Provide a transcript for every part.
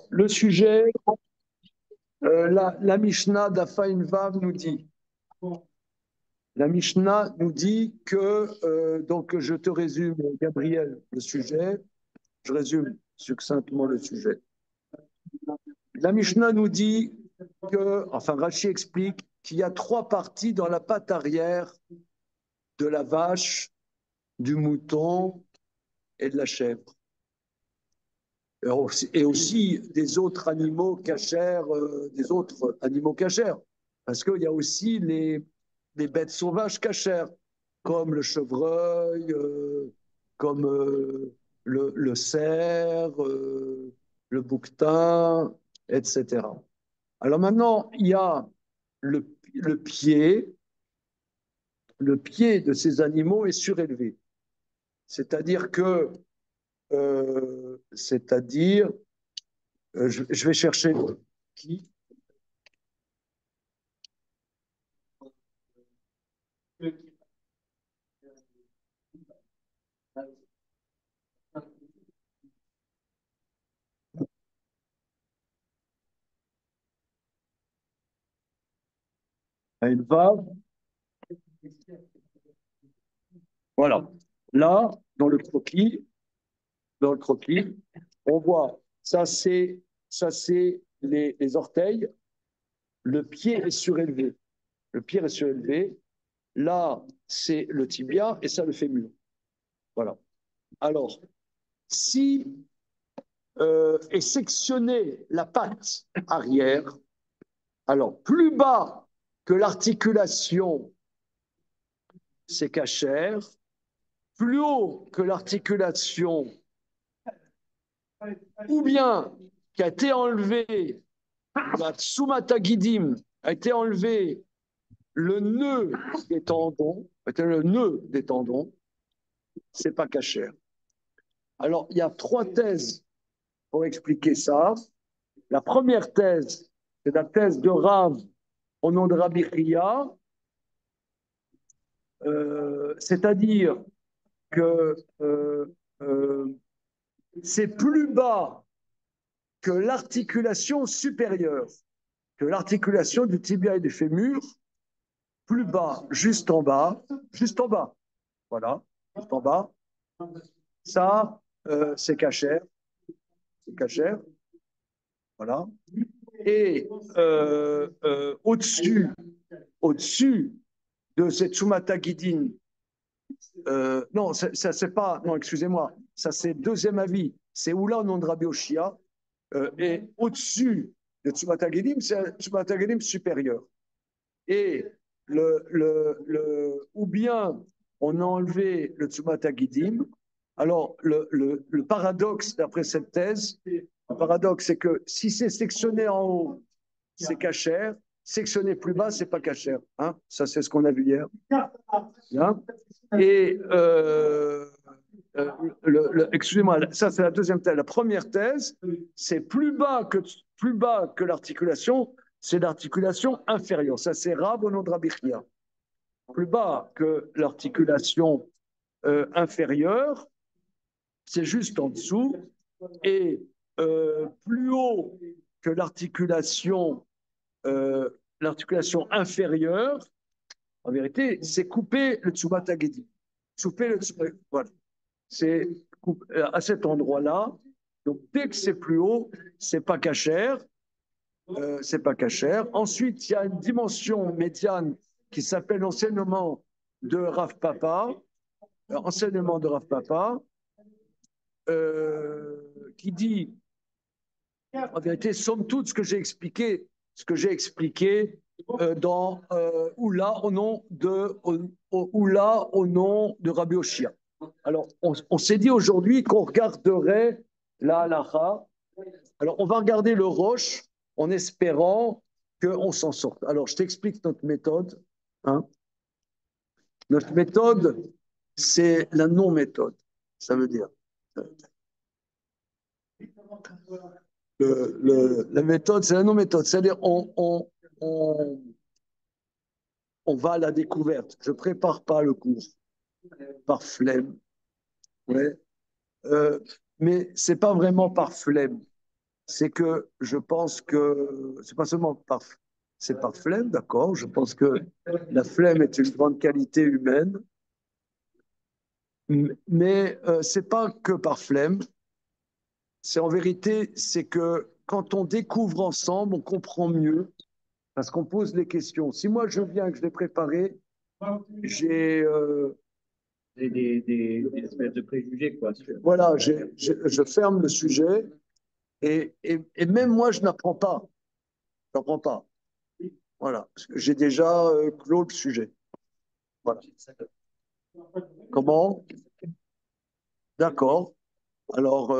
Le sujet, la Mishnah d'Afaïn Vav nous dit. La Mishnah nous dit que, donc je te résume, Gabriel, le sujet, je résume succinctement le sujet. La Mishnah nous dit que, enfin Rashi explique qu'il y a trois parties dans la patte arrière de la vache, du mouton et de la chèvre. Et aussi des autres animaux cachers, des autres animaux cachers. Parce qu'il y a aussi les bêtes sauvages cachères, comme le chevreuil, comme le cerf, le bouquetin, etc. Alors maintenant, il y a le pied. Le pied de ces animaux est surélevé. C'est-à-dire que, c'est-à-dire, je vais chercher qui. Elle va. Voilà. Là, dans le croquis, on voit, ça c'est les orteils. Le pied est surélevé. Le pied est surélevé. Là, c'est le tibia et ça, le fémur. Voilà. Alors, si est sectionner la patte arrière, alors plus bas que l'articulation, c'est cachère, plus haut que l'articulation, ou bien qui a été enlevé, la tsumata gidim, a été enlevé le nœud des tendons, c'est pas cachère. Alors, il y a trois thèses pour expliquer ça. La première thèse, c'est la thèse de Rav au nom de Rabbi Chia, c'est-à-dire que c'est plus bas que l'articulation supérieure, que l'articulation du tibia et du fémur, plus bas, juste en bas, voilà, juste en bas. Ça, c'est cachère, voilà. Et au-dessus de cette Sumata Guidine, non, ça c'est pas, non, excusez-moi, ça c'est deuxième avis, c'est Oula au nom de Rabbi Oshia, et au-dessus de Tsumata Gedim, c'est Tsumata Gedim supérieur. Et ou bien on a enlevé le Tsumata Gedim. Alors, le paradoxe d'après cette thèse, le paradoxe, c'est que si c'est sectionné en haut, c'est cachère, sectionné plus bas, c'est pas cachère. Hein, ça, c'est ce qu'on a vu hier. Hein. Et euh, excusez-moi, ça c'est la deuxième thèse. La première thèse, c'est plus bas que l'articulation, c'est l'articulation inférieure. Ça c'est Rab au nom de Rabbi Chia. Plus bas que l'articulation inférieure, c'est juste en dessous, et plus haut que l'articulation inférieure, en vérité, c'est couper le Tsubata Gedi. Voilà. C'est à cet endroit-là. Donc, dès que c'est plus haut, c'est pas cachère. C'est pas cachère. Ensuite, il y a une dimension médiane qui s'appelle l'enseignement de Rav Papa. Enseignement de Rav Papa, qui dit, en vérité, somme toute, ce que j'ai expliqué dans Oula au nom de Rabbi Oshia. Alors, on s'est dit aujourd'hui qu'on regarderait la halacha. Alors, on va regarder le roche en espérant qu'on s'en sorte. Alors, je t'explique notre méthode. Hein. Notre méthode, c'est la non-méthode. Ça veut dire. La méthode, c'est la non-méthode. C'est-à-dire, on va à la découverte. Je ne prépare pas le cours par flemme. Ouais. Mais ce n'est pas vraiment par flemme. c'est que je pense que c'est pas seulement c'est par flemme, d'accord. Je pense que la flemme est une grande qualité humaine, mais c'est pas que par flemme. C'est en vérité, c'est que quand on découvre ensemble, on comprend mieux parce qu'on pose les questions. Si moi je viens que je l'ai préparé, j'ai des espèces de préjugés, quoi. voilà, je ferme le sujet et même moi je n'apprends pas. Je n'apprends pas. Voilà, parce que j'ai déjà clos le sujet. Voilà. Comment? D'accord. Alors,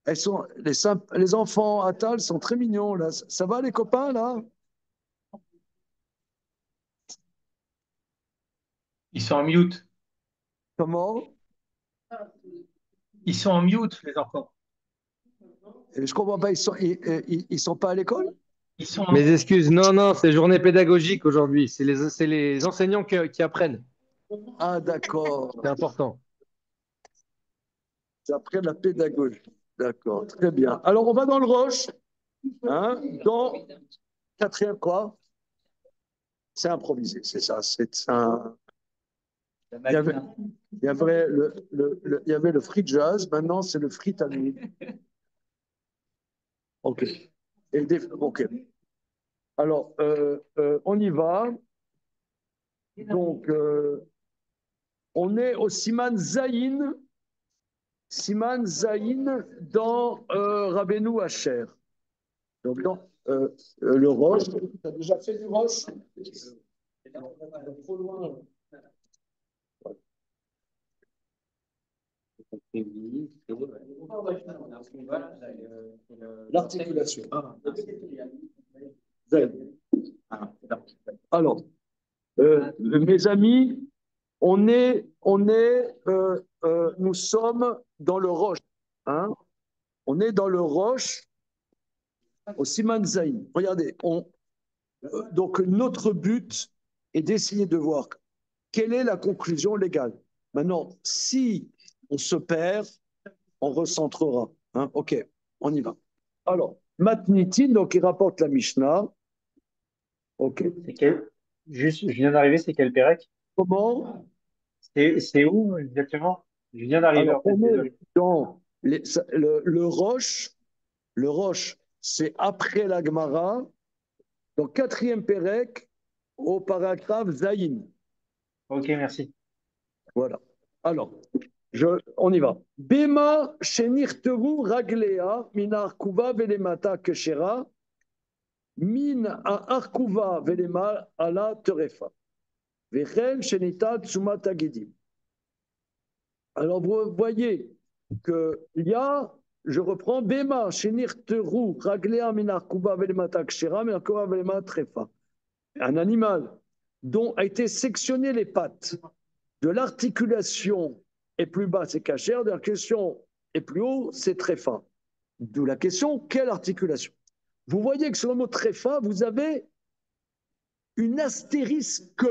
les enfants à table sont très mignons là. Ça va les copains là? Ils sont en mute. Comment? Ils sont en mute, les enfants. Je comprends pas. Ils sont pas à l'école? Ils sont en... Mes excuses, non, non, c'est journée pédagogique aujourd'hui. C'est les enseignants qui apprennent. Ah d'accord. C'est important. C'est après la pédagogie. D'accord, très bien. Alors on va dans le Roche, hein, dans quatrième quoi? C'est improvisé, c'est ça. C'est un. Il y avait, il y avait le free jazz, maintenant c'est le free tango. Ok. Ok. Alors, on y va. Donc, on est au Siman Zayin dans Rabbeinu Hacher. Donc, dans le Roche. Tu as déjà fait du Roche? Trop loin. L'articulation. Alors, mes amis, nous sommes dans le Roche. Hein? On est dans le Roche au Siman Zayin. Regardez, donc notre but est d'essayer de voir quelle est la conclusion légale. Maintenant, si on se perd, on recentrera. Hein? Ok, on y va. Alors, Matnitin, donc il rapporte la Mishnah. Ok. Juste, je viens d'arriver, c'est quel Pérec? Comment? C'est où exactement? Je viens d'arriver Alors, en fait, on est désolé. dans le Roche. Le Roche, c'est après la Gemara, donc quatrième Pérec, au paragraphe Zayin. Ok, merci. Voilà. Alors, on y va. Bema shenirteru raglea min arkuva velemata keshera min arkuva velema ala terefa. Vechel shenita tsumat agidim. Alors, vous voyez qu'il y a, je reprends, Bema shenirteru raglea min arkuva velemata keshera min arkuva velema trefa. Un animal dont a été sectionné les pattes de l'articulation est plus bas, c'est cachère, de l'articulation est plus haut, c'est très fin. D'où la question, quelle articulation? Vous voyez que sur le mot très fin, vous avez une astérisque.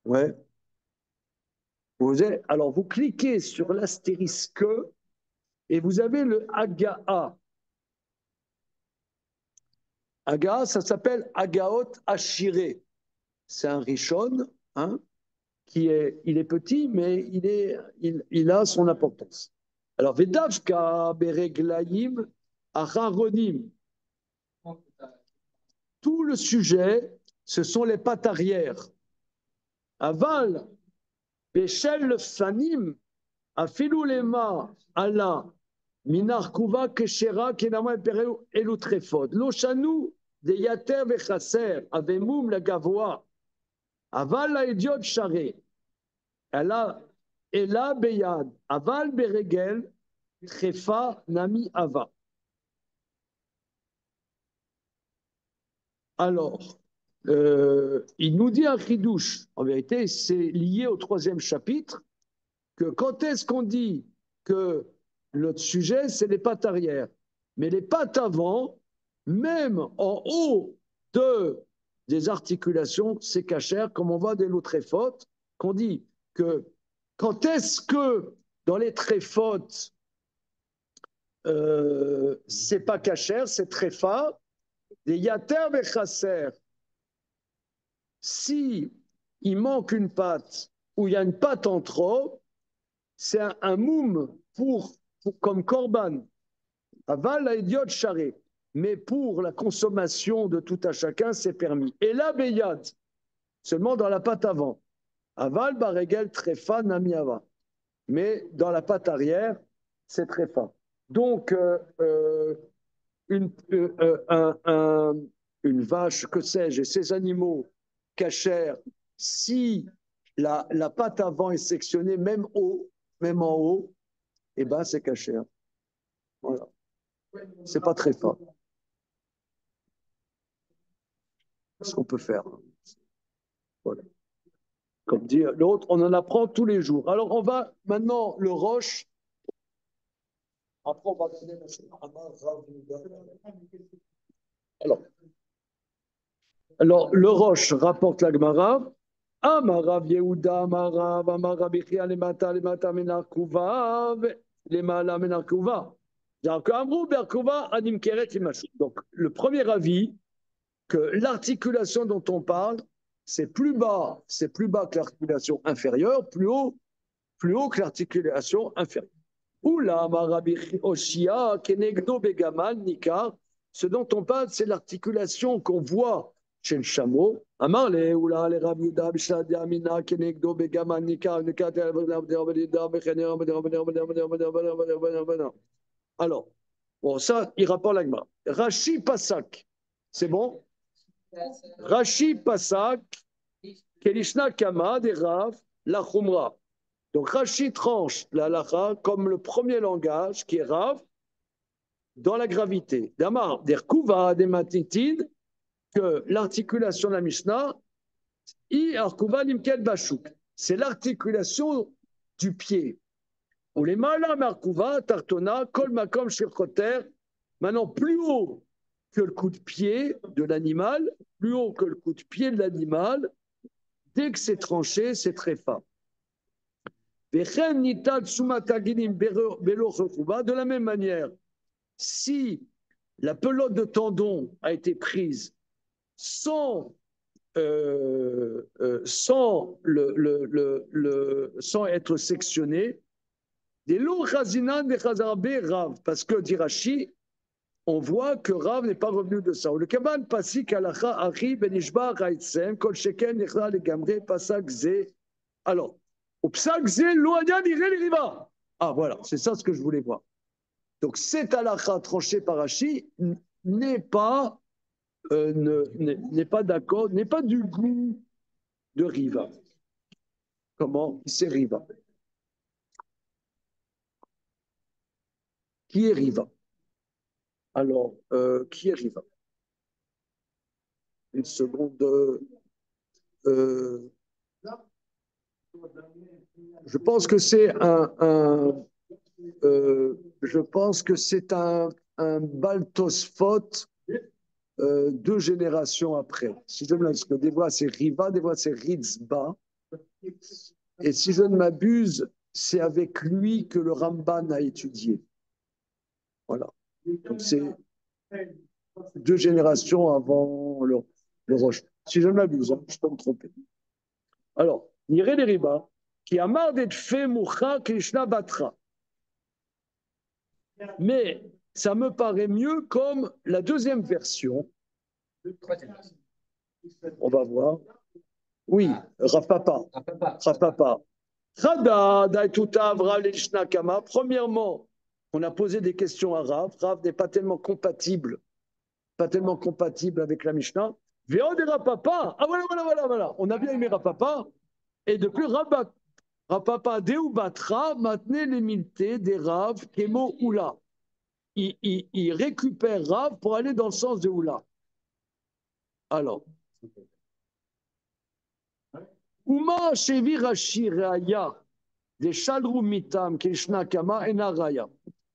Ouais. Alors, vous cliquez sur l'astérisque et vous avez le Aga'a. Aga'a, ça s'appelle Agaot Ashiré. C'est un richon, hein, il est petit, mais il a son importance. Alors, Vedavka Bereglaim Acharonim. Tout le sujet, ce sont les pattes arrière. Aval, Bechel Fanim, Afilou Lema, Allah, Minar Kuva Keshera, Kenama Elutrefod, Lochanu, de Yater Vechaser, Avemoum la Gavoa, Aval la Idiot Charé, Allah, Ela Beyad, Aval Beregel, Trefa Nami Ava. Alors, il nous dit un chidouche. En vérité, c'est lié au troisième chapitre, que quand est-ce qu'on dit que notre sujet, c'est les pattes arrière. Mais les pattes avant, même en haut des articulations, c'est cachère, comme on voit des lots tréfotes, qu'on dit que quand est-ce que dans les tréfotes, c'est pas cachère, c'est tréfa. Des yater bechasser. Si il manque une pâte ou il y a une pâte en trop, c'est un moum comme korban. Aval la idiot charé. Mais pour la consommation de tout à chacun, c'est permis. Et là, beyad, seulement dans la pâte avant. Aval baregel trefa namiava. Mais dans la pâte arrière, c'est tréfa. Donc, une, une vache, que sais-je, et ces animaux cachers, si la pâte avant est sectionnée, même en haut, eh ben c'est cachère. Voilà. C'est pas très fort. Ce qu'on peut faire. Voilà. Comme dit l'autre, on en apprend tous les jours. Alors on va maintenant le roche. Après on va donner alors le roche rapporte la Gemara. Amarav Yehuda, Amarav, Amarav Bichia, Lemata, Lemata, Menarkuva, Lemala, Menarkuva. Donc le premier avis, que l'articulation dont on parle, c'est plus bas que l'articulation inférieure, plus haut que l'articulation inférieure. Oula, Amarav Oshia, Kenegdo, Begamal, Nikar. Ce dont on parle, c'est l'articulation qu'on voit chez le chameau. Alors, bon, ça, il rapporte l'agma. Rashi Pasak, c'est bon? Rashi Pasak, Kelishna Kama, des Rav, la Khumra. Donc Rashi tranche la lacha comme le premier langage qui est Rav dans la gravité. Damar, der Kuva, des Matitid, que l'articulation de la Mishnah, c'est l'articulation du pied. Ou les malam arkuva, tartona, kol makom shirkoter, maintenant plus haut que le coup de pied de l'animal, plus haut que le coup de pied de l'animal, dès que c'est tranché, c'est très fin. De la même manière, si la pelote de tendon a été prise sans sans être sectionné, des lots chazinan des chazarabé Rav, parce que d'Irachi, on voit que Rav n'est pas revenu de ça. Le kaban pasik alacha achi benishba raitsem kol sheken nechla legamre pasak ze. Alors, au psak ze loadia nire riva. Ah voilà, c'est ça ce que je voulais voir. Donc cet alacha tranché par Rashi n'est pas n'est pas d'accord, n'est pas du goût de Riva. Comment? C'est Riva. Qui est Riva? Alors, qui est Riva? Une seconde. Je pense que c'est je pense que c'est un baltosphot 2 générations après. Si je me parce que des fois c'est Riva, des fois c'est Ritzba. Et si je ne m'abuse, c'est avec lui que le Ramban a étudié. Voilà. Donc c'est 2 générations avant le Roche. Si je ne m'abuse, hein, je peux me tromper. Alors, Niré les Riba, qui a marre d'être fait Moucha Krishna Batra. Mais ça me paraît mieux comme la deuxième version. On va voir. Oui, Rafapa. Premièrement, on a posé des questions à Rav. Rav n'est pas tellement compatible avec la Mishnah. Véod et Rapapa. Ah voilà. On a bien aimé Rapapa. Et depuis Rapapa, Deubatra, maintenez l'émilité des Rav, Kemo Oula. Il récupère Rav pour aller dans le sens de Oula. Alors. Uma Shevi Rashi Raya, des Shalrou Mitam, Krishna Kama et Naraya.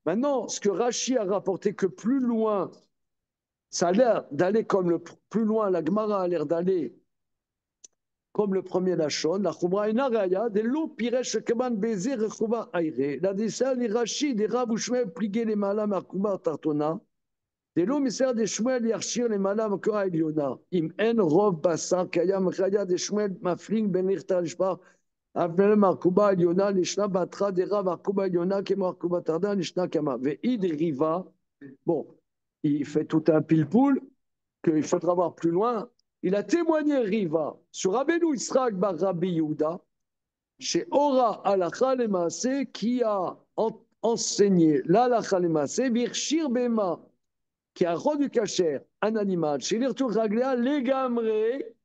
Maintenant, ce que Rashi a rapporté que plus loin, ça a l'air d'aller comme le plus loin, la Gemara a l'air d'aller comme le premier Lachon, la Chumra ina raya, de l'eau piresh keman baiser rechuva aire. La dessert, les rachis, des rav ou shmuel pliguer les malam à Chumra tartona. De l'eau misère des shmuel yarchir les malam kora eliona. Im en rov basar kayam raya des shmuel mafling ben irta lishbar. Avel markuba eliona lishna batra des rav markuba eliona ke markuba tarda lishna kama. Ve id riva. Bon, il fait tout un pile-poule qu'il faudra voir plus loin. Il a témoigné Riva sur Rabbeinu Israq bar Rabbi Yehuda, chez Ora Alacha Lemaase, qui a enseigné l'Alacha Lemaase, Virshir Bema, qui a rendu cacher un animal, chez l'Irtur Ragléa, l'égamré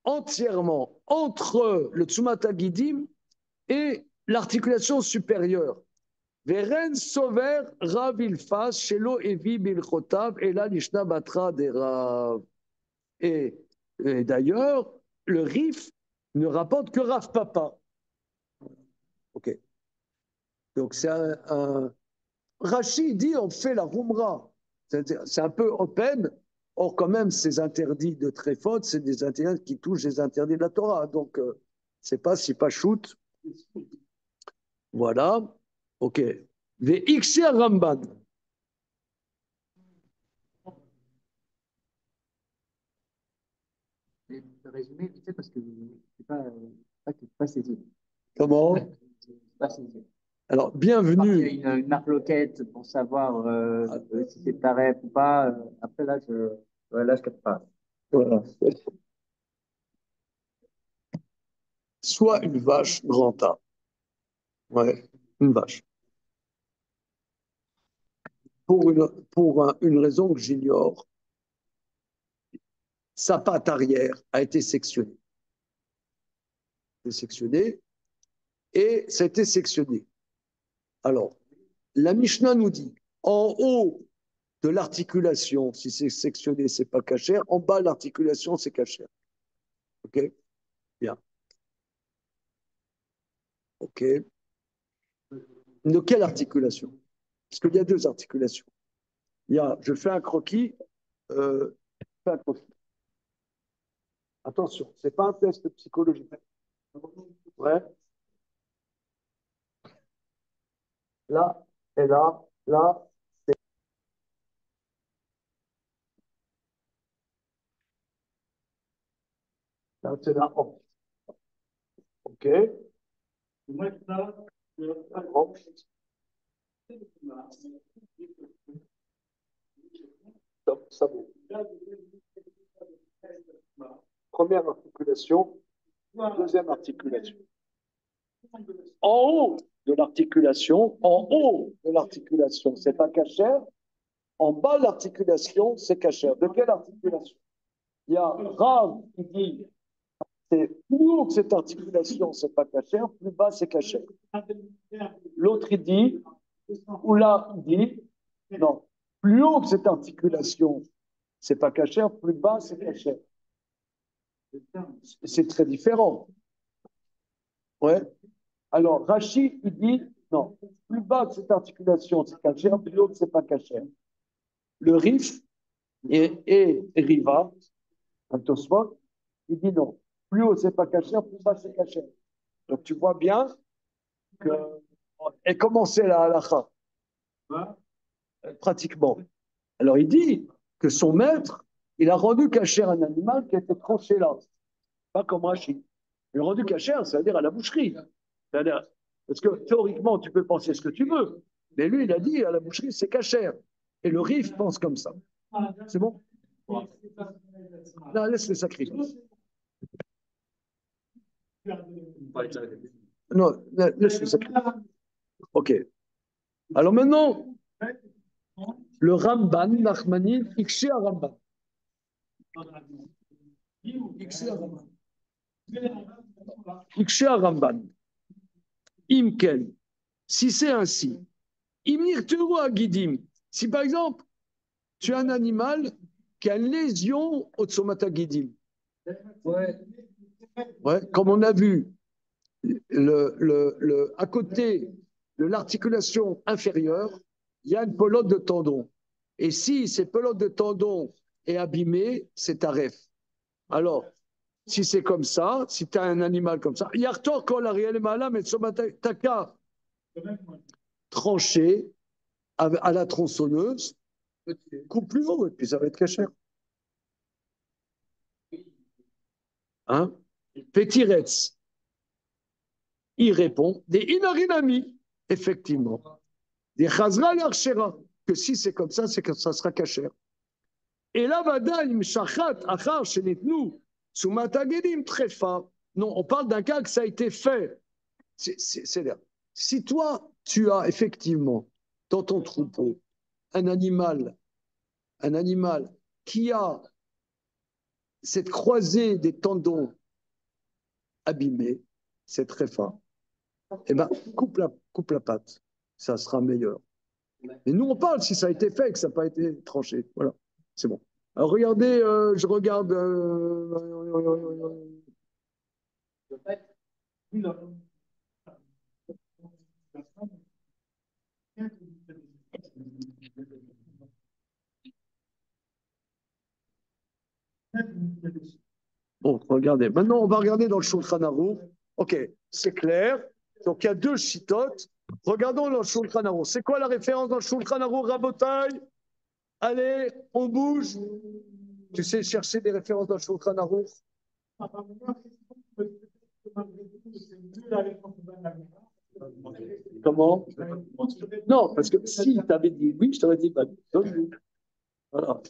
entièrement entre le Tsumata Gidim et l'articulation supérieure. Veren Sover Rav Ilfas Shelo Evi Bilchotav et la Lishna Batra des Rav. Et d'ailleurs, le Rif ne rapporte que Rav Papa. Ok. Donc c'est un Rashi dit on fait la Rumra. C'est un peu open. Or, quand même, ces interdits de Tréphot, c'est des interdits qui touchent les interdits de la Torah. Donc, c'est pas si pas shoot. Voilà. Ok. Ve'ikse Ramban. Résumé, vite fait, parce que c'est pas saisi. Comment? Pas saisi. Alors, Il bienvenue. y a une marloquette pour savoir si c'est taref ou pas. Après, là, je capte pas. Voilà. Soit une vache grand A. Ouais, une vache. Pour une raison que j'ignore, sa patte arrière a été sectionnée. Et ça a été sectionné. Alors, la Mishnah nous dit, en haut de l'articulation, si c'est sectionné, c'est pas cachère. En bas de l'articulation, c'est cachère. OK? Bien. OK. De quelle articulation? Parce qu'il y a deux articulations. Je fais un croquis. Attention, ce n'est pas un test psychologique. Ouais. Là, et là, là. Là, c'est là. OK. Ça vaut. Première articulation, deuxième articulation. En haut de l'articulation, c'est pas cachère. En bas de l'articulation, c'est cachère. De quelle articulation? Il y a Rav qui dit c'est plus haut que cette articulation, c'est pas cachère, plus bas, c'est cachère. L'autre, il dit, ou là, il dit, non, plus haut que cette articulation, c'est pas cachère, plus bas, c'est cachère. C'est très différent. Ouais. Alors, Rachid, il dit, non, plus bas que cette articulation, c'est cachère, plus haut que c'est pas cachère. Le Rif et Riva, un Tosfot, il dit non, plus haut c'est pas cachère, plus bas c'est cachère. Donc tu vois bien que. Et comment c'est la halakha? Pratiquement. Alors il dit que son maître, il a rendu cachère un animal qui était tranché là. Pas comme Rachid. Il a rendu cachère, c'est-à-dire à la boucherie. C'est-à-dire, parce que théoriquement, tu peux penser ce que tu veux. Mais lui, il a dit à la boucherie, c'est cachère. Et le Rif pense comme ça. C'est bon? Non, laisse le sacrifice. Non, laisse le sacrifice. Ok. Alors maintenant, le Ramban, Nachmani, Ikshe Ramban. Ikshe Ramban. Imken. Si c'est ainsi, Imir Tero Agidim. Si par exemple, tu as un animal qui a une lésion au Tsomata Gidim. Ouais, comme on a vu, à côté de l'articulation inférieure, il y a une pelote de tendon. Et si cette pelote de tendon est abîmée, c'est taref. Alors, si c'est comme ça, si tu as un animal comme ça, Yartor kol Ariel et Malam et t'as qu'à trancher à la tronçonneuse, coupe plus haut et puis ça va être caché. Hein? Pétiretz, il répond des inarinami, effectivement. Des chazra l'archera, que si c'est comme ça, c'est que ça sera caché. Et là, Vadaim, Shachat, Achar, Shenitnu, Sumatagedim, Trefa. Non, on parle d'un cas que ça a été fait. C'est-à-dire, si toi, tu as effectivement dans ton troupeau un animal qui a cette croisée des tendons abîmés, c'est très fin, eh bien, coupe la patte, ça sera meilleur. Mais nous, on parle si ça a été fait, que ça n'a pas été tranché. Voilà, c'est bon. Alors, regardez, je regarde. Bon, regardez. Maintenant, on va regarder dans le Shulchan Aruch. OK, c'est clair. Donc, il y a deux chitotes. Regardons dans le Shulchan Aruch. C'est quoi la référence dans le Shulchan Aruch, Rabotai? Allez, on bouge. Tu sais chercher des références dans le Shulchan Aruch? Comment? Non, parce que si tu avais dit oui, je t'aurais dit bah, donne-nous. Voilà.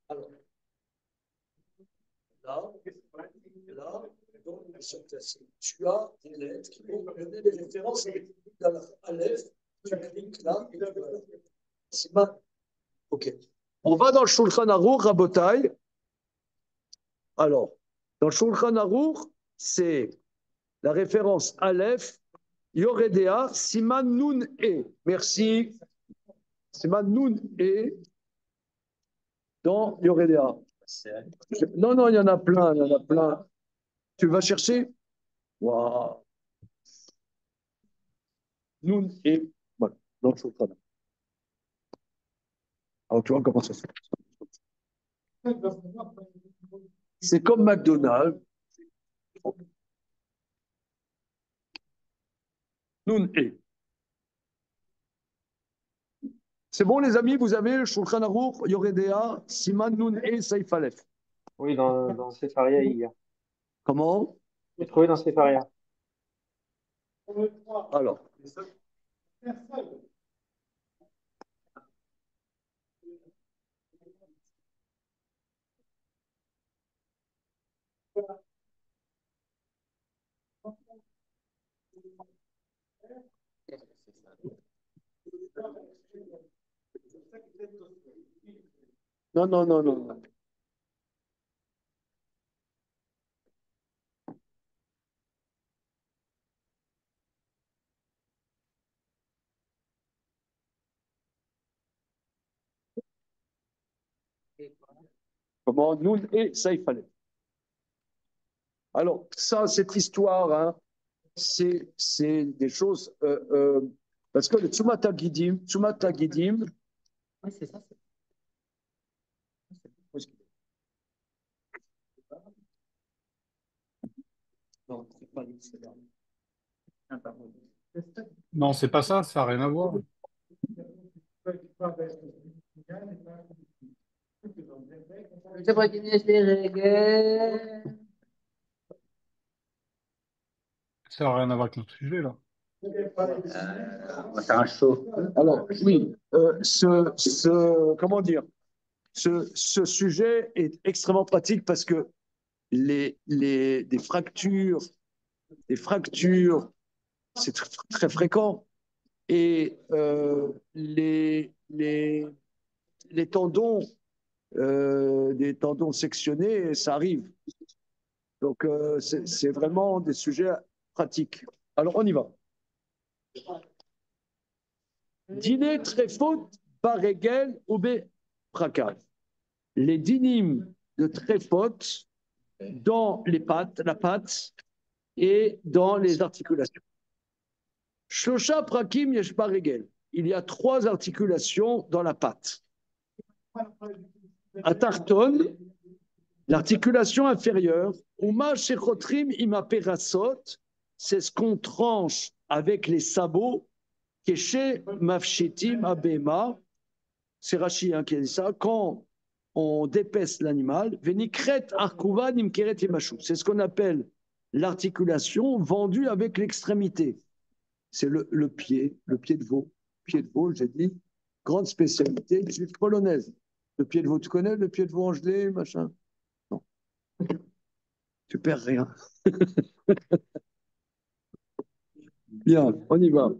Alors, là, donc, tu as des lettres qui vont donner des références à l'aise. Tu cliques là et tu vas. C'est pas. OK. On va dans le Shulchan Aruch, Rabotai. Alors, dans le Shulchan Aruch, c'est la référence Aleph, Yoredea, Siman Nun E. Merci. Siman Nun E dans Yoredea. Non, non, il y en a plein, il y en a plein. Tu vas chercher? Waouh. Nun E. Voilà, dans le Shulchan. Alors, tu vois comment ça se fait. C'est comme McDonald's. Nun E. C'est bon, les amis, vous avez le Shulchan Aruch, Yoredea, Siman Nun E, Saif Aleph. Oui, dans Sefaria hier. Comment? J'ai trouvé dans Sefaria. Alors. Non, non, non, non, non. Comment Nun et Saif Aleph. Alors, ça, cette histoire, hein, c'est des choses. Parce que le Tzumat Gidim, Oui, c'est ça. non, c'est pas Non, c'est pas ça, ça n'a rien à voir. C'est pas qu'il y ait des règles. Ça n'a rien à voir avec notre sujet, là. On va faire un show. Alors, oui, comment dire, ce sujet est extrêmement pratique parce que des fractures, c'est très fréquent. Et les tendons, des tendons sectionnés, ça arrive. Donc, c'est vraiment des sujets pratiques. Alors, on y va. Dîner très faute, baregel ou prakal. Les dynimes de très faute dans les pattes, la patte et dans les articulations. Shlosha prakim yesh baregel. Il y a 3 articulations dans la patte. Atarton, l'articulation inférieure, Uma Shechotrim Imaperasot, c'est ce qu'on tranche avec les sabots, Keshe Mafshitim Abema, c'est Rashi qui a dit ça, quand on dépèce l'animal, Venikret Arkuva Nimkeret Imashu, c'est ce qu'on appelle l'articulation vendue avec l'extrémité. C'est le pied de veau. Pied de veau, j'ai dit, grande spécialité juive polonaise. Le pied de veau, tu connais le pied de veau en gelée, machin? Non. Tu perds rien. Bien, on y va.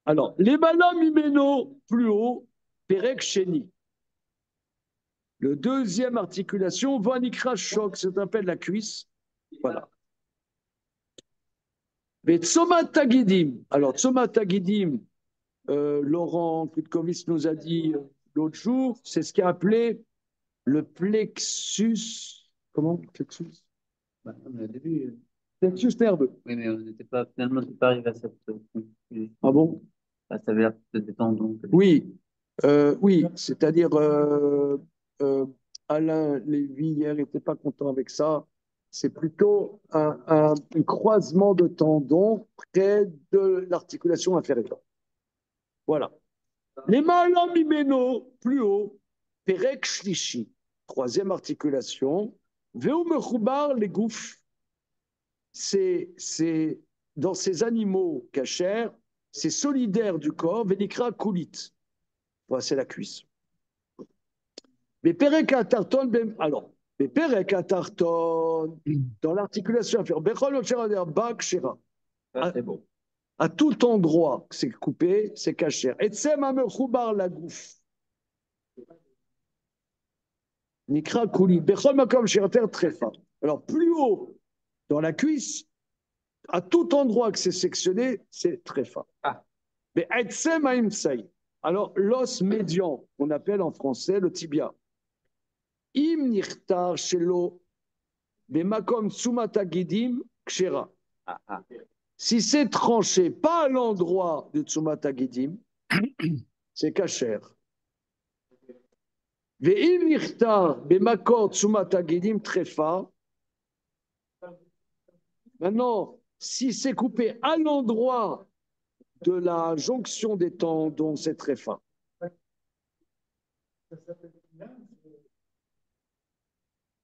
Alors, les balam imeno, plus haut, perek sheni. Le deuxième articulation, vanikra choc, ça s'appelle la cuisse. Voilà. Mais tsomatagidim. Alors, tsomatagidim, Laurent Kutkovitz nous a dit l'autre jour, c'est ce qu'il a appelé le plexus. Comment? Plexus? Bah, on l'avait vu. Plexus nerveux. Oui, mais on n'était pas, finalement, on n'est pas arrivé à cette conclusion. Ah bon? Ah, ça avait l'air de des tendons. Oui, oui, c'est-à-dire Alain Lévy hier n'était pas content avec ça. C'est plutôt un croisement de tendons près de l'articulation inférieure. Voilà. Les malam imeno, plus haut, perek shlishi, troisième articulation. Veu mechubar les gouffres. C'est dans ces animaux cachers, c'est solidaire du corps, vénikra kulit. Voilà, c'est la cuisse. Mais perek atarton, alors, mais perek atarton, dans l'articulation inférieure, bechol ocherader bak shera. C'est bon. À tout endroit, c'est coupé, c'est caché. Et tsem amechubar la gouffe. Nikra kulit. Bechol makom sherater trefa. Alors, plus haut, dans la cuisse, à tout endroit que c'est sectionné, c'est trefa. Ah. Mais etsem aimsai. Alors, l'os médian, qu'on appelle en français le tibia. Im nirtar shelo bemakom tsumata gidim kshera. Ah, ah. Si c'est tranché pas à l'endroit de tsumata gidim, c'est kasher. Ve'im nirtar bemakor tsumata gidim trefa. Maintenant, si c'est coupé à l'endroit de la jonction des tendons, c'est très fin.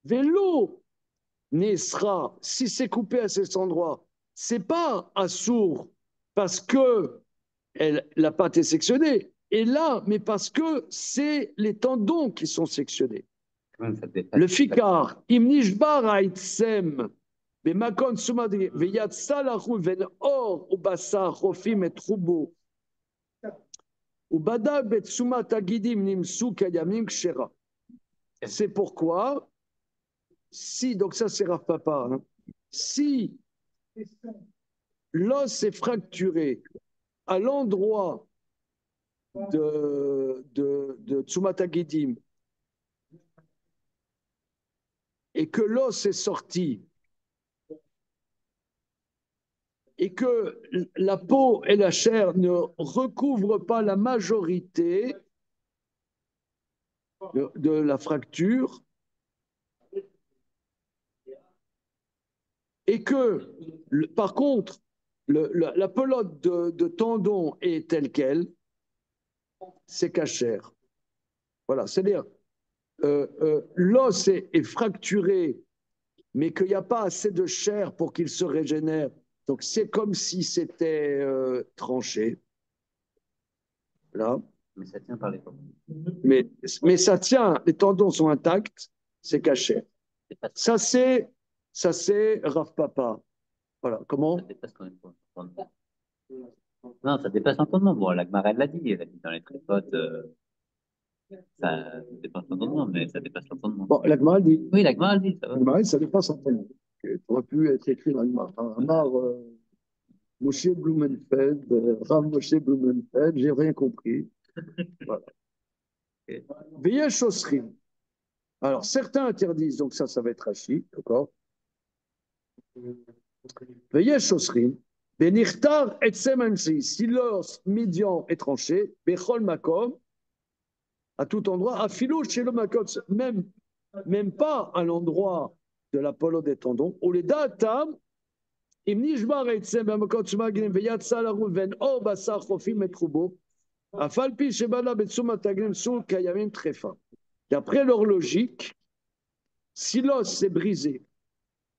Vélo nesra, si c'est coupé à cet endroit, c'est pas assourd parce que la pâte est sectionnée, et là, mais parce que c'est les tendons qui sont sectionnés. Le fikar, imnishbar aitsem, bemakon sumadi, veyat salahu ven or ubasa chofim et troubo, ubada betsumat agidim nimsu kayamim kshera. C'est pourquoi, si, donc ça c'est Rav Papa, hein, si l'os est fracturé à l'endroit de Tsumat Agidim et que l'os est sorti et que la peau et la chair ne recouvrent pas la majorité de la fracture et que, par contre, la pelote de tendon est telle qu'elle, c'est cachère. Voilà, c'est-à-dire, l'os est fracturé, mais qu'il n'y a pas assez de chair pour qu'il se régénère. Donc, c'est comme si c'était tranché. Là. Mais ça tient par les tendons. Mais ça tient, les tendons sont intacts, c'est cachère. Ça, c'est Rav Papa. Voilà, comment? Ça dépasse quand même pas. Non, ça dépasse l'entendement. Bon, la Gemara, elle a dit dans les trépotes, ça dépasse l'entendement, mais ça dépasse l'entendement. Bon, la Gemara dit. Oui, la Gemara, elle dit, ça va. La Gemara, ça dépasse l'entendement. Ça aurait pu être écrit dans la Gemara. Amar Moshe Blumenfeld, Rav Moshe Blumenfeld, j'ai rien compris. Voilà. Veillez Shosrim. Alors, certains interdisent, donc ça va être Rashi, d'accord? Veillez Shosrim. Benirtar etsem amsi. Si l'os médian est tranché, Bechol Makom, à tout endroit, à philo chez le makot, même pas à l'endroit de l'Apollo des tendons, ou les datam, אם נשבר העצם במכות שמגנים ויצא לרוץ ואין אור בשר חופים את חובו, אף על פי שבנה בתשום התגנים סור קיימים תכפה. D'après leur logique, si l'os s'est brisé,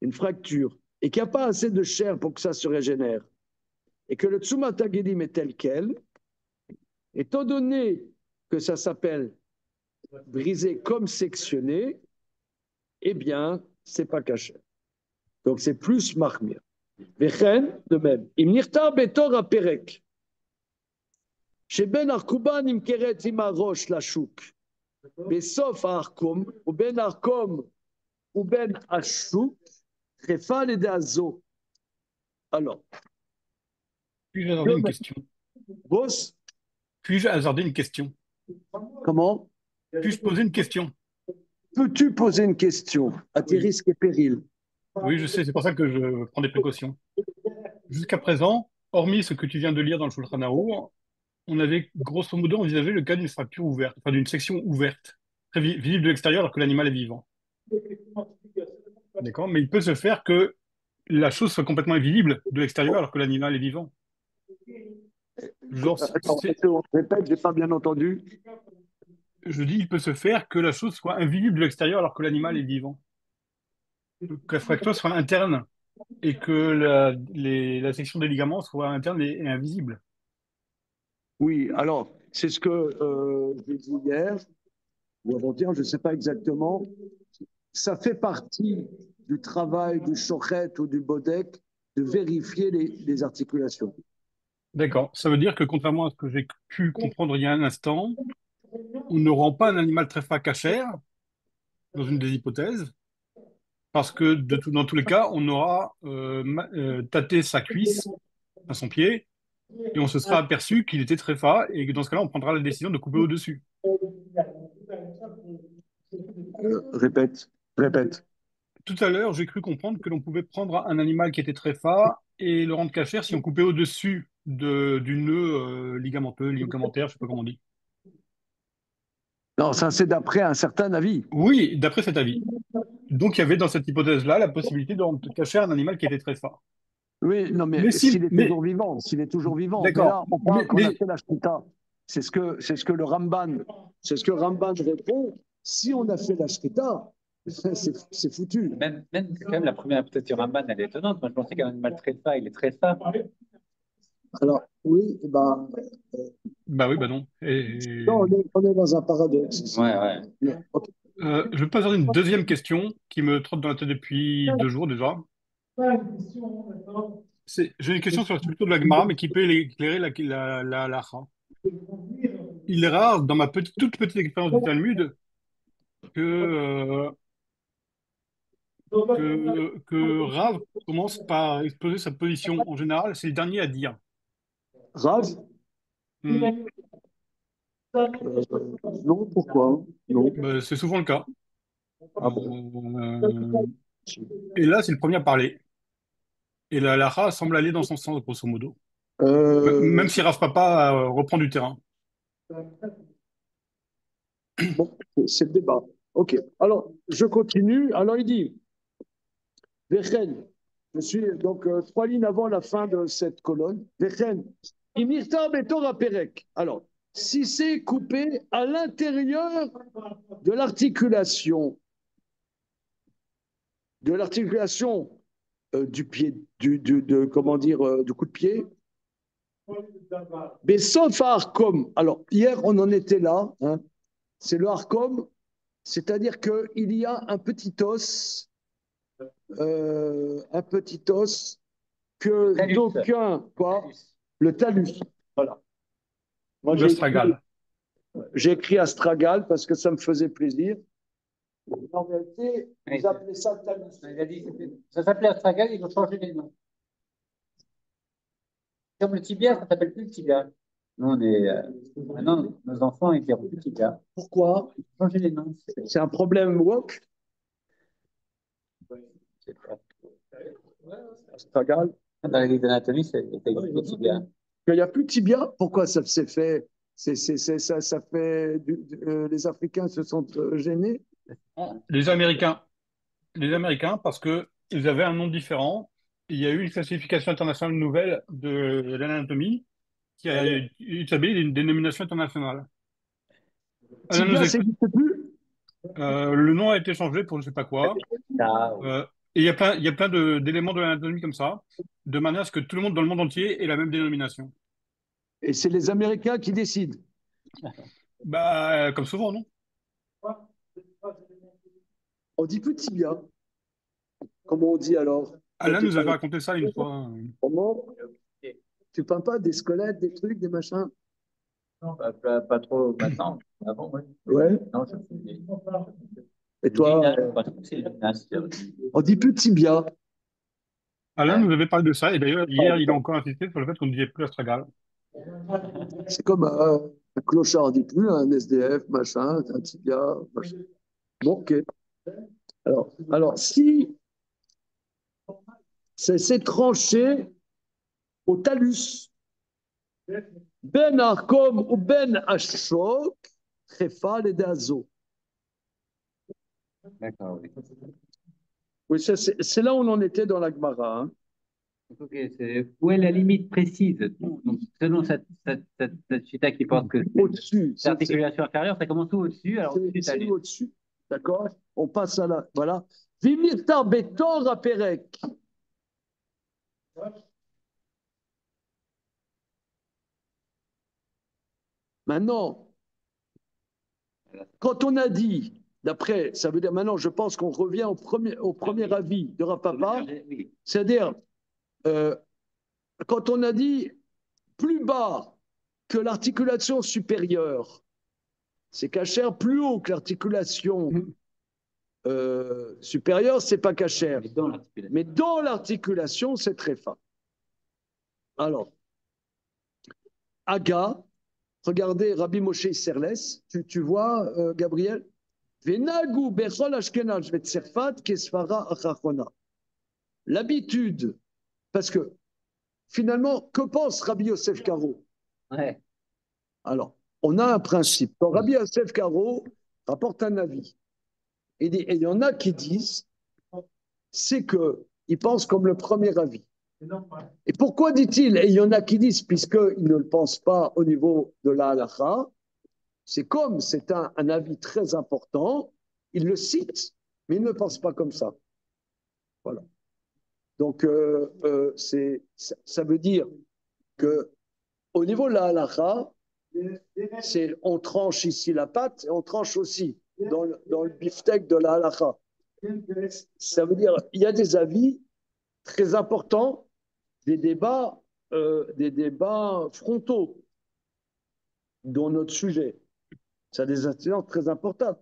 une fracture, et qu'il n'y a pas assez de chair pour que ça se régénère, et que le Tsumat Hagedim est tel quel, étant donné que ça s'appelle brisé comme sectionné, eh bien, c'est pas caché. Donc c'est plus marmir. Vechen, de même. Im nirta betor aperek. שבין ארכובה נמכרת עם הראש לשוק. בסוף הארכום, ובין הארכום ובין השוק, חפה על ידי הזו. Alors, Puis-je hasarder une question? Boss, Puis-je hasarder une question? comment? Puis-je poser une question? Peux-tu poser une question à tes risques et périls? Oui, je sais, c'est pour ça que je prends des précautions. Jusqu'à présent, hormis ce que tu viens de lire dans le Shulchan Arour, on avait grosso modo envisagé le cas d'une fracture ouverte, enfin d'une section ouverte, très visible de l'extérieur alors que l'animal est vivant. D'accord? Mais il peut se faire que la chose soit complètement invisible de l'extérieur alors que l'animal est vivant. Genre, Répète, j'ai pas bien entendu. je dis, il peut se faire que la chose soit invisible de l'extérieur alors que l'animal est vivant. Que la fracture soit interne et que la section des ligaments soit interne et invisible. Oui, alors, c'est ce que j'ai dit hier, ou avant-hier, je ne sais pas exactement. Ça fait partie du travail du shochet ou du bodek de vérifier les articulations. D'accord. Ça veut dire que contrairement à ce que j'ai pu comprendre il y a un instant, on ne rend pas un animal tréfa cachère, dans une des hypothèses, parce que dans tous les cas, on aura tâté sa cuisse, à son pied, et on se sera aperçu qu'il était tréfa, et que dans ce cas-là, on prendra la décision de couper au-dessus. Répète, répète. Tout à l'heure, j'ai cru comprendre que l'on pouvait prendre un animal qui était tréfa et le rendre cachère si on coupait au-dessus du nœud ligamenteux, ligamentaire, je sais pas comment on dit. Non, ça c'est d'après un certain avis. Oui, d'après cet avis. Donc, il y avait dans cette hypothèse-là la possibilité de rendre cachère un animal qui était tréfa. Oui, non, mais Mais s'il est toujours vivant, s'il est toujours vivant. Mais d'accord. là, on parle qu'on a fait la shrita. C'est ce que le Ramban, c'est ce que Ramban répond. Si on a fait la shrita, c'est foutu. Même, quand même, la première hypothèse du Ramban, elle est étonnante. Moi, je pensais qu'un animal tréfa, il est tréfa. Alors, oui, eh ben, Bah oui, bah non. non, on est dans un paradoxe ici. Ouais. Ok. Je vais poser une deuxième question qui me trotte dans la tête depuis 2 jours déjà. J'ai une question sur la structure de la Gemara, mais qui peut éclairer la halakha. Il est rare, dans ma toute petite expérience du Talmud, que, que Rav commence par exposer sa position. En général, c'est le dernier à dire. Rav? Hmm. Non, pourquoi? Non. Bah, c'est souvent le cas. Ah bon. Et là, c'est le premier à parler. Et la halakha semble aller dans son sens, grosso modo. Euh, Même si Rav Papa reprend du terrain. bon, c'est le débat. Ok. Alors, je continue. Alors, il dit, Vechen, je suis donc 3 lignes avant la fin de cette colonne. Vechen, Imirta Betora Perek. Alors, si c'est coupé à l'intérieur de l'articulation, du pied, comment dire, du coup de pied, mais sauf à Arcom. Alors, hier, on en était là, hein, c'est le Arcom, c'est-à-dire qu'il y a un petit os que d'aucuns, quoi, le talus. Voilà. Moi, j'ai écrit astragal parce que ça me faisait plaisir. En réalité, ils appelaient ça le talus. Il a dit, ça s'appelait astragal, ils ont changé les noms. Comme le tibia, ça s'appelle plus le tibia. Nous, maintenant, nos enfants, ils diront plus tibia. Pourquoi? Ils ont changé les noms. C'est un problème woke. Astragal. Dans les livres d'anatomie, c'est le tibia. Il n'y a plus de tibia. Pourquoi ça s'est fait? Ça fait les Africains se sont gênés. Les Américains. Les Américains, parce que ils avaient un nom différent. Il y a eu une classification internationale nouvelle de l'anatomie qui a établi une dénomination internationale. Alain nous Tibia, ça écoute. n'existe plus. Le nom a été changé pour je sais pas quoi. Ah, Et il y a plein d'éléments de l'anatomie comme ça, de manière à ce que tout le monde dans le monde entier ait la même dénomination. Et c'est les Américains qui décident. Bah, comme souvent, non? On dit plus tibia. Comment on dit alors? Quand Alain tu nous avait parles- raconté ça une fois. Comment? Tu parles pas des squelettes, des trucs, des machins? non, pas trop maintenant. Avant, oui. Ouais. Non, je faisais. Et toi? Pas trop, c'est le gymnase. On dit plus tibia. Alain nous avait parlé de ça, et d'ailleurs, hier, il a encore insisté sur le fait qu'on ne disait plus astragale. C'est comme un clochard, on dit plus, un SDF, machin, un tibia, machin. Bon, ok. Alors si c'est tranché au talus, ben arkom ou ben ashok, trefa les dazo. D'accord, oui. Oui, c'est là où on en était dans la Gemara. Hein. Ok, où est la limite précise? Donc, selon cette chita qui pense que Au-dessus. c'est l'articulation inférieure, ça commence tout au-dessus, alors au-dessus, C'est t'as au-dessus. D'accord? On passe à la. Voilà. Vimirtar betor à Perek. Maintenant, quand on a dit, d'après, ça veut dire maintenant, je pense qu'on revient au premier avis de Rapapa, oui. c'est-à-dire, euh, quand on a dit plus bas que l'articulation supérieure, c'est cachère, plus haut que l'articulation supérieure, c'est pas cachère. Mais dans l'articulation, c'est très fin. Alors, Aga, regardez Rabbi Moshe Serles, tu vois, Gabriel? Venagu bechol ashkenaz vetzerfat kesfara achachona. L'habitude, parce que finalement, que pense Rabbi Yosef Karo? Ouais. Alors, on a un principe. Quand Rabbi Yosef Karo rapporte un avis, et il y en a qui disent, c'est qu'il pense comme le premier avis. Et pourquoi dit-il, et il y en a qui disent, puisqu'ils ne le pensent pas au niveau de la halakha, c'est comme c'est un avis très important, il le cite, mais il ne pense pas comme ça. Voilà. Donc, ça veut dire que au niveau de la halakha, on tranche ici la pâte et on tranche aussi dans le beefsteak de la halakha. Ça veut dire il y a des avis très importants, des débats frontaux dans notre sujet. Ça a des incidences très importantes.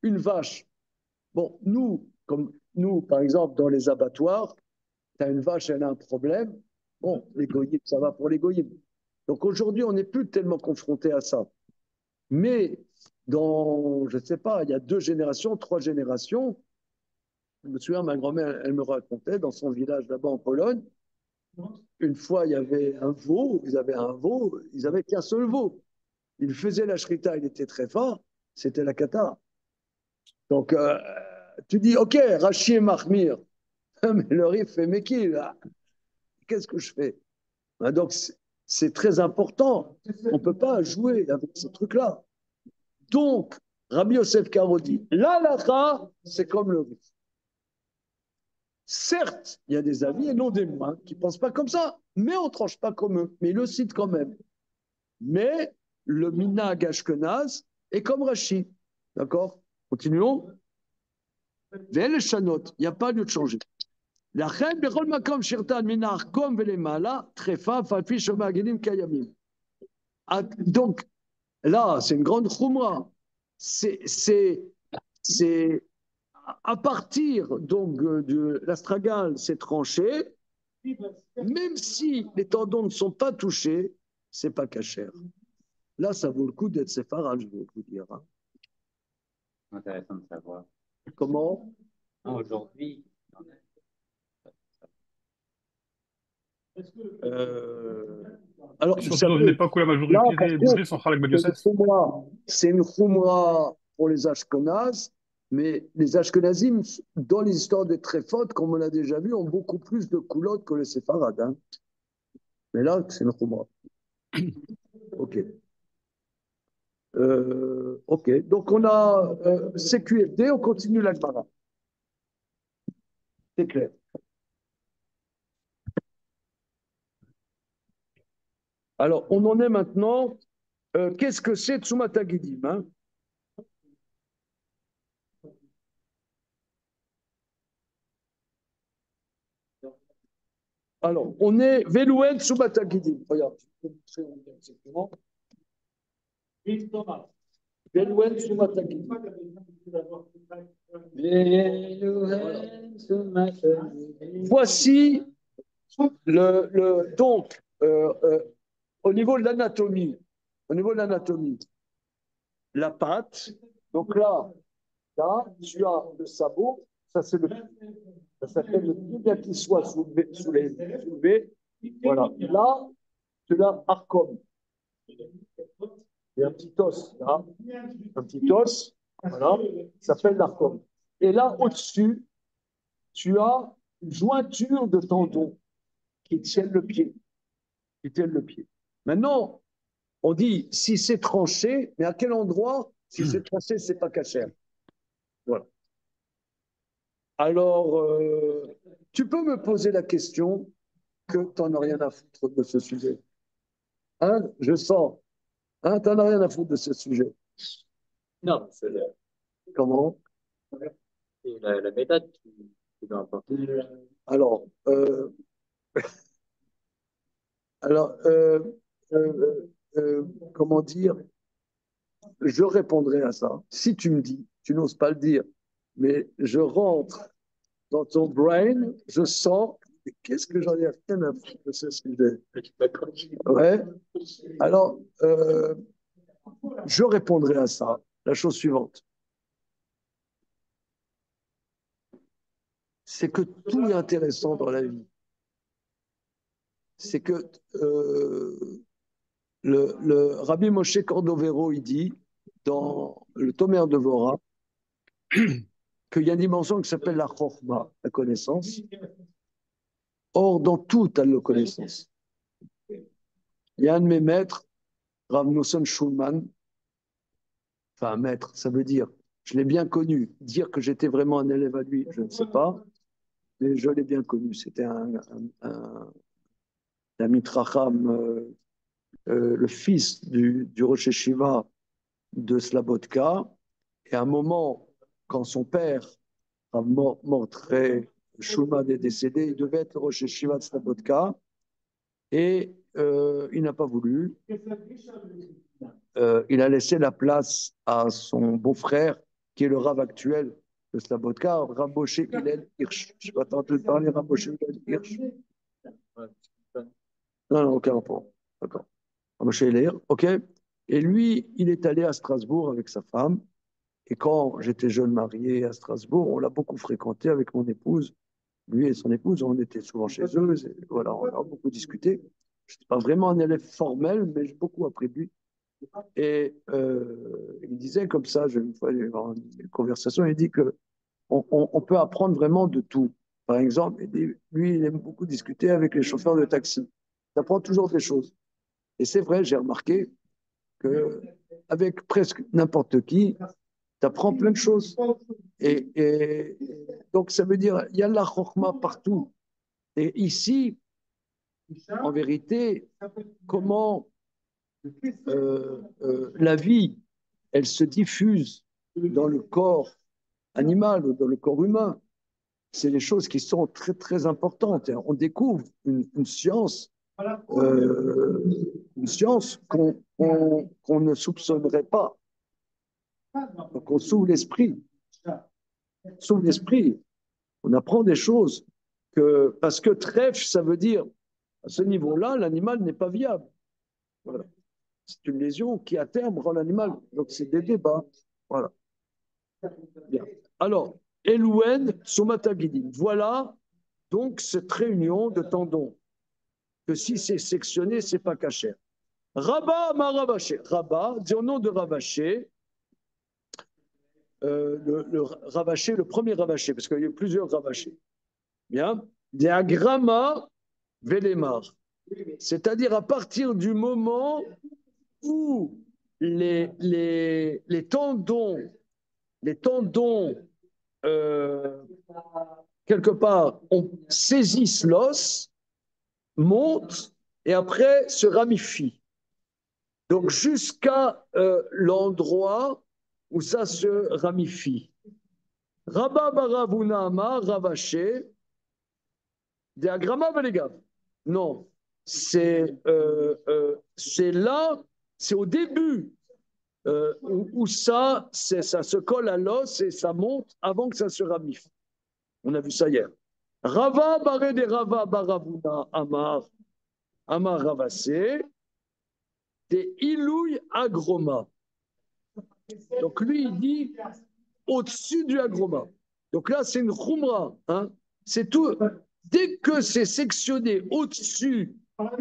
Une vache. Bon, comme nous, par exemple, dans les abattoirs, tu as une vache, elle a un problème. Bon, les goyim, ça va pour les goyim. Donc aujourd'hui, on n'est plus tellement confronté à ça. Mais je ne sais pas, il y a 2 générations, 3 générations, je me souviens, ma grand-mère, elle me racontait, dans son village là-bas en Pologne, une fois, il y avait un veau, ils avaient qu'un seul veau. Il faisait la shrita, il était très fort, c'était la kata. Donc, tu dis, ok, Rachi et Mahmir, mais le riff fait Meki, là. Qu'est-ce que je fais? Donc, c'est très important. On ne peut pas jouer avec ces trucs-là. Donc, Rabbi Yosef Karo dit, l'halakha, c'est comme le riff. Certes, il y a des avis et non des moines qui ne pensent pas comme ça, mais on ne tranche pas comme eux. Mais ils le citent quand même. Mais le minhag ashkenaz est comme Rashi. D'accord? Continuons. Ve'el shanot, il n'y a pas lieu de changer. לכן בכל מקום שירתן מן העכום ולמעלה, תכפה על פי שמעגלים קיימים. Donc, là, c'est une grande khumra. C'est à partir donc de l'astragale, c'est tranché, même si les tendons ne sont pas touchés, c'est pas cachère. Là, ça vaut le coup d'être séfarade, je vais vous dire. Hein. Intéressant de savoir. Comment? Aujourd'hui, Euh, alors, vous Surtout dans une savez, époque où la là, majorité par des contre, boucheries sont Khalak Badiosès. c'est une khumra pour les Ashkenazes, mais les Ashkenazim, dans les histoires des tréfotes, comme on l'a déjà vu, ont beaucoup plus de coulottes que les séfarades. Hein. Mais là, c'est une khumra. OK. OK. Donc, on a CQFD, on continue la Gemara. C'est clair. Alors, on en est maintenant. Qu'est-ce que c'est Tsumata Gidim hein? Alors, on est Velouen Tsumata Gidim. Regarde, je peux montrer où on est exactement. Velouen Tsumata Gidim. Voici donc au niveau de l'anatomie, la patte. Donc là, tu as le sabot, ça c'est le pied. Ça s'appelle le pied bien qu'il soit soulevé. Voilà. Là, tu as arcom. Il y a un petit os là, un petit os, voilà, ça s'appelle l'arcom. Et là, au-dessus, tu as une jointure de tendons qui tiennent le pied. Maintenant, on dit si c'est tranché, mais à quel endroit? Si c'est tranché, c'est pas cachère. Voilà. Alors, tu peux me poser la question que tu n'en as rien à foutre de ce sujet. Hein, je sens. Hein, tu n'en as rien à foutre de ce sujet. Non, c'est Comment? la méthode qui doit importer. Alors, alors comment dire? Je répondrai à ça. Si tu me dis, tu n'oses pas le dire, mais je rentre dans ton brain, je sens, qu'est-ce que j'en ai rien à foutre de ce sujet? Ouais. Alors, je répondrai à ça. La chose suivante, c'est que tout est intéressant dans la vie. C'est que le Rabbi Moshe Cordovero, il dit, dans le Tomer de Vora, qu'il y a une dimension qui s'appelle la Chokhmah, la connaissance. Or, dans tout, tu as la connaissance. Il y a un de mes maîtres, Rav Nosson Schulman, enfin, maître, ça veut dire, je l'ai bien connu. Dire que j'étais vraiment un élève à lui, je ne sais pas, mais je l'ai bien connu. C'était un Mitracham, le fils du Rosh Yeshiva de Slabodka. Et à un moment, quand son père, Rav Mordechai Schulman, est décédé, il devait être le Rosh Yeshiva de Slabodka. Et il n'a pas voulu. Il a laissé la place à son beau-frère, qui est le Rav actuel de Slabodka, Rav Moshe Hillel Hirsch. Je ne sais pas, t'as entendu parler Rav Moshe Hillel Hirsch? Non, non, aucun rapport. D'accord. Rav Moshe Hillel, ok. Et lui, il est allé à Strasbourg avec sa femme. Et quand j'étais jeune marié à Strasbourg, on l'a beaucoup fréquenté avec mon épouse. Lui et son épouse, on était souvent chez eux. Voilà, on a beaucoup discuté. Je n'étais pas vraiment un élève formel, mais j'ai beaucoup appris de lui. Et il disait comme ça, une fois, une conversation, il dit que on peut apprendre vraiment de tout. Par exemple, lui, il aime beaucoup discuter avec les chauffeurs de taxi. Tu apprends toujours des choses. Et c'est vrai, j'ai remarqué que avec presque n'importe qui, tu apprends plein de choses. Et donc, ça veut dire, il y a la chokhmah partout. Et ici, en vérité, comment la vie, elle se diffuse dans le corps animal ou dans le corps humain. C'est des choses qui sont très, très importantes. On découvre une science, qu'on ne soupçonnerait pas. Donc, on s'ouvre l'esprit. S'ouvre l'esprit. On apprend des choses. Parce que trèfle, ça veut dire, à ce niveau-là, l'animal n'est pas viable. Voilà. C'est une lésion qui, à terme, rend l'animal. Donc, c'est des débats. Voilà. Bien. Alors, Elouen Somatagidim. Voilà donc cette réunion de tendons. que si c'est sectionné, c'est pas cachère. Rabba ma Ravaché. Rabba, dit au nom de Ravaché, le Ravaché, le premier Ravaché, parce qu'il y a eu plusieurs Ravachés. Bien. Diagramma Velemar. C'est-à-dire à partir du moment où les tendons, quelque part, saisissent l'os, montent et après se ramifient. Donc jusqu'à l'endroit où ça se ramifie. Rabba Baravuna Amar Ravaché, Diagramma Velegav. Non, c'est là, c'est au début où ça se colle à l'os et ça monte avant que ça se ramifie. On a vu ça hier. Rava Baré de Rava Baravuna Amar Ravasé des Ilouy Agroma. Donc lui, il dit au-dessus du agroma. Donc là, c'est une khumra. Hein. C'est tout. Dès que c'est sectionné au-dessus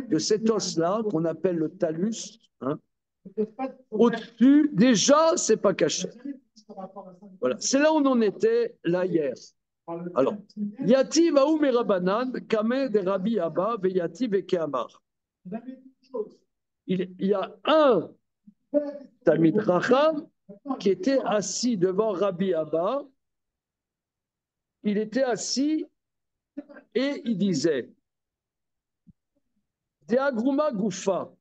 de cet os-là, qu'on appelle le talus, hein, au-dessus, déjà, c'est pas caché. Voilà. C'est là où on en était là hier. Alors, Yati va ou Rabanan, Kame de Rabbi Abba, Veyati Vekeamar. Il y a un Talmid Racham qui était assis devant Rabbi Abba. Il était assis et il disait Deagruma Goufa.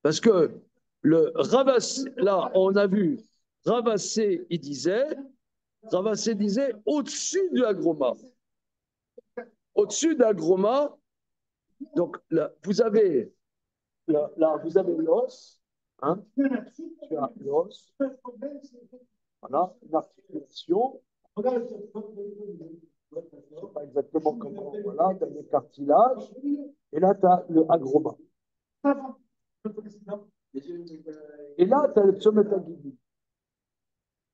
Parce que le Ravassé, là, on a vu Ravassé, il disait Ravassé disait au-dessus du agroma. Au-dessus d'agroma, donc là, vous avez l'os, hein, tu as l'os, voilà, une articulation, pas exactement comment, voilà, tu as le cartilage, et là tu as le agroma. Et là tu as le pseumatagidi.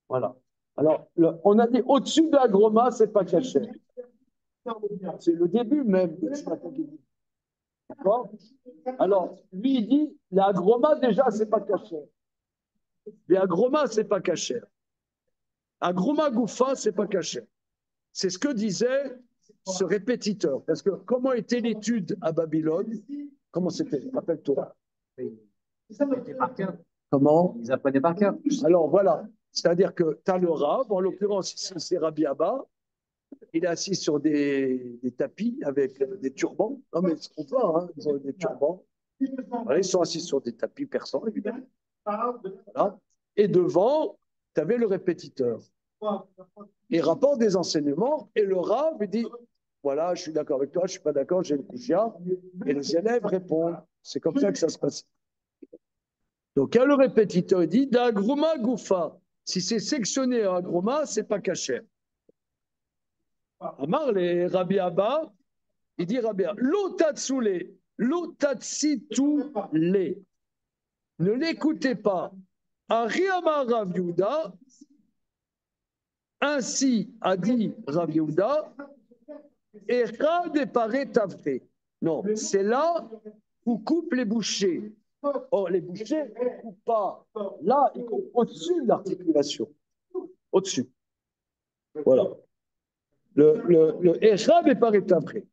Voilà. Alors, on a dit au-dessus de l'agroma, c'est pas caché. C'est le début même de pseumatagidi. D'accord? Alors, lui, il dit, l'agroma, déjà, c'est pas caché. L'agroma, c'est pas caché. Agroma Goufa, c'est pas caché. C'est ce que disait ce répétiteur. Parce que comment était l'étude à Babylone? Comment c'était? Rappelle-toi. Ils apprenaient par cœur. Comment? Ils apprenaient par cœur. Alors, voilà. C'est-à-dire que tu as le Rav, en l'occurrence, ici, c'est Rabbi Abba. Il est assis sur des tapis avec des turbans. Non, mais ce qu'on voit, hein, ils ont des turbans. Voilà, ils sont assis sur des tapis persans, évidemment. Voilà. Et devant, tu avais le répétiteur. Il rapporte des enseignements et le Rav dit voilà, je suis d'accord avec toi, je ne suis pas d'accord, j'ai une kushia. Et les élèves répondent. C'est comme ça que ça se passe. Donc, quand le répétiteur dit d'agroma goufa, si c'est sectionné en agroma, ce n'est pas caché. Amar, les Rabbi Abba, il dit Rabbi Abba, l'otatsoulé, l'otatsitoulé. Ne l'écoutez pas. Ariama Rav Yehuda, ainsi a dit Rav Yehuda, et Radepare Tavre. Non, c'est là où coupe les bouchers. Or, les bouchers ne coupent pas. Là, ils coupent au-dessus de l'articulation. Au-dessus. Voilà. Le Echad est par étapé.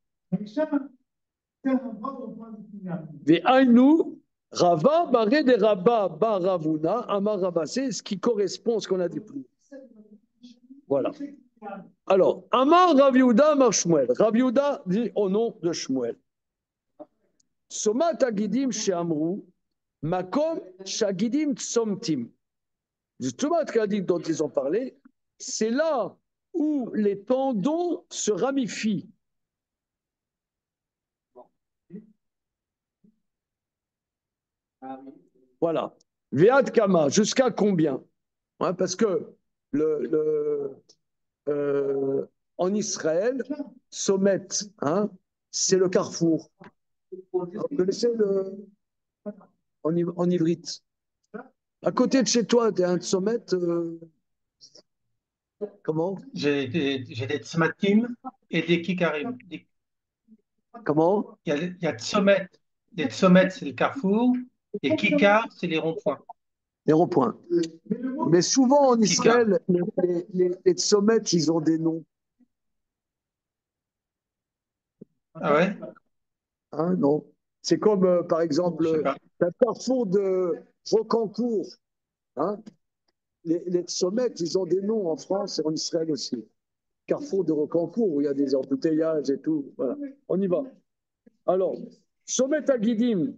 Ve'ainu, Rava, Baré de Rabba, Baravuna, Amar Rabba, c'est ce qui correspond à ce qu'on a dit plus. Voilà. Alors, Amar Rav Yehuda, Amar Shmuel. Rav Yehuda dit au nom de Shmuel. Somat Agidim Sheamru, Makom Shagidim Tsomtim. Le Somat Agidim dont ils ont parlé, c'est là où les tendons se ramifient. Voilà. Ve'ad Kama, jusqu'à combien? Hein, parce que en Israël, Somet, hein, c'est le carrefour. Vous connaissez en ivrite. À côté de chez toi, tu as un sommet. Comment? J'ai des tsmatim et des kikarim. Comment? Il y a tsomet. Les tsomet, c'est le carrefour. Et kikar, c'est les ronds-points. Les ronds-points. Mais souvent en Kikar. Israël, les sommets, ils ont des noms. Ah ouais? Hein, non. C'est comme, par Je sais exemple, pas. le carrefour de Rocancourt. Hein? Les sommets, ils ont des noms en France et en Israël aussi. Carrefour de Rocancourt, où il y a des embouteillages et tout. Voilà. On y va. Alors, sommet à Guidim.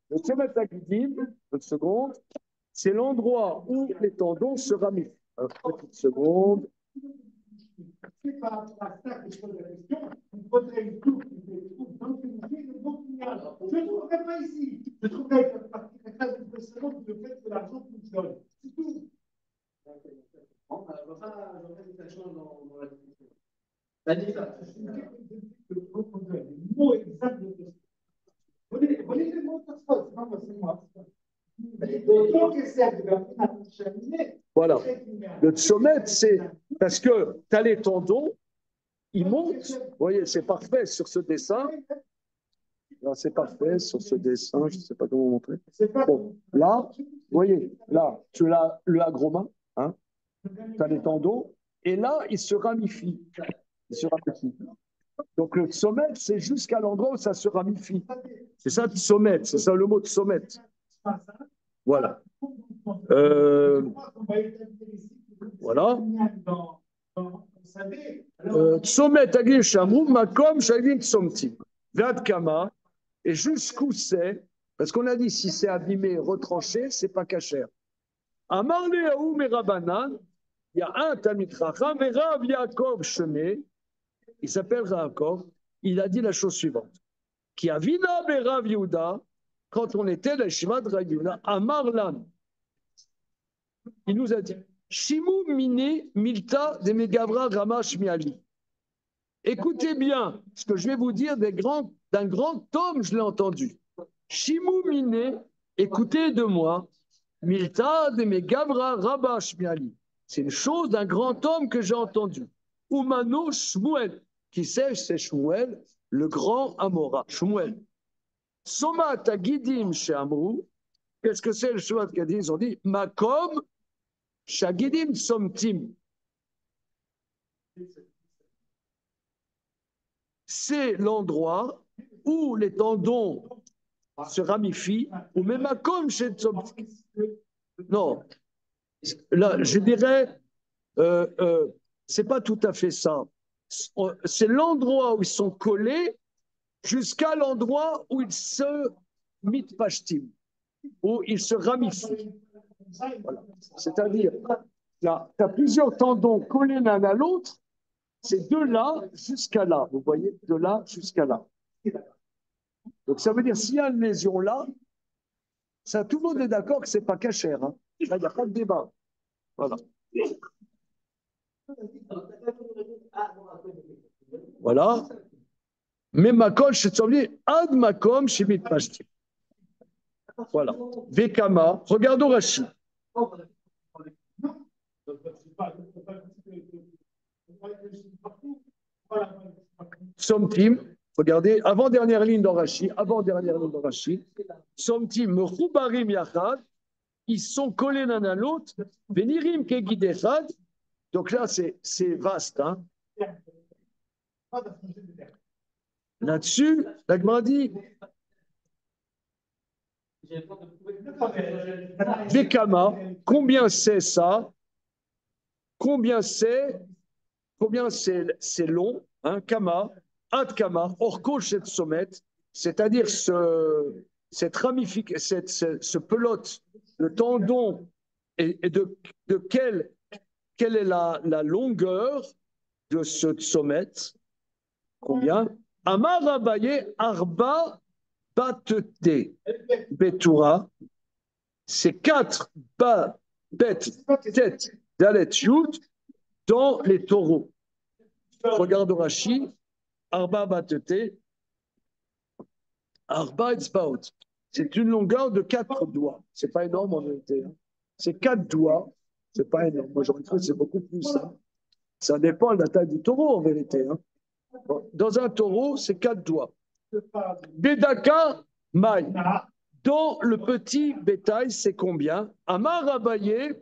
Le sommet à Guidim, une seconde, c'est l'endroit où les tendons se ramifient. Alors, petite seconde. C'est par rapport à ça que je pose la question. Il faudrait une tour qui se trouve dans le musée de Bonquignal. Je ne trouverai pas ici. Je trouverai parce que la classe de précédent le fait que l'argent fonctionne. C'est tout. Bon, bah, j'aurais des chances dans la discussion. C'est-à-dire, le mot exact de ce. Voyez les mots, ça se passe. Non, c'est moi. Voilà. Le sommet, c'est parce que tu as les tendons, ils montent. Vous voyez, c'est parfait sur ce dessin. Là, c'est parfait sur ce dessin. Je ne sais pas comment montrer. Bon, là, vous voyez, là, tu as le agroma, hein, tu as les tendons, et là, ils se ramifient. Ils se ramifient. Donc, le sommet, c'est jusqu'à l'endroit où ça se ramifie. C'est ça, sommet, c'est ça le mot de sommet. Voilà. Voilà. Tsomet agir shamru makom shavin tsomti.Vad kama. Et jusqu'où c'est, parce qu'on a dit si c'est abîmé, retranché, c'est pas cachère. Amar le'ahu merabanan, il y a un Talmid Chacham, et Rav Yaakov Shemé, il s'appelle Yaakov, il a dit la chose suivante. Qui a vina be Rav Yehuda, quand on était à la Yeshiva de Rav Yehuda, Amar lan, il nous a dit Shimu mine milta de megavra ramash miali. Écoutez bien ce que je vais vous dire d'un grand homme, je l'ai entendu. Shimu mine, écoutez de moi, milta de megavra ramash miali. C'est une chose d'un grand homme que j'ai entendu. Umano Shmuel, qui c'est Shmuel, le grand Amora. Shmuel. Somat Agidim Sheamru, qu'est-ce que c'est le Somat Agidim? Ils ont dit Makom Shagidim Somtim. C'est l'endroit où les tendons se ramifient, ou même Makom Somtim. Non, là, je dirais, c'est pas tout à fait ça. C'est l'endroit où ils sont collés jusqu'à l'endroit où ils se mitpashtim, où ils se ramifient. Voilà. C'est-à-dire, là, tu as plusieurs tendons collés l'un à l'autre, c'est de là jusqu'à là, vous voyez, de là jusqu'à là. Donc ça veut dire, s'il y a une lésion là, ça, tout le monde est d'accord que ce n'est pas cachère. Hein. Là, il n'y a pas de débat. Voilà. Voilà. Mais makom shetzomli ad makom shemit pashtim. Voilà. Vekama. Regardons Rashi. Somtim. Regardez, avant-dernière ligne dans Rashi. Somtim mechubarim yachad. Ils sont collés l'un à l'autre. Venirim kegidechad. Donc là, c'est vaste. Hein. Là-dessus, la Gemara dit Vekama, combien c'est ça? Combien c'est long? Hein, Kama, Ad Kama, Orko Shet Somet, c'est-à-dire cette ramification, ce pelote, le tendon, et de quelle est la longueur de ce sommet? Combien? Amar Abaye Arba Batete Betura, c'est 4 bêtes, tête, dalet, yud, dans les taureaux. Regarde Rashi, Arba Batete, Arba Etzbaot. C'est une longueur de 4 doigts. C'est pas énorme en vérité. Hein. C'est 4 doigts. C'est pas énorme. Moi, j'aurais cru que c'est beaucoup plus. Hein. Ça dépend de la taille du taureau, en vérité. Hein. Bon, dans un taureau, c'est 4 doigts. Bedaka, maï. Dans le petit bétail, c'est combien? Amar Abaye,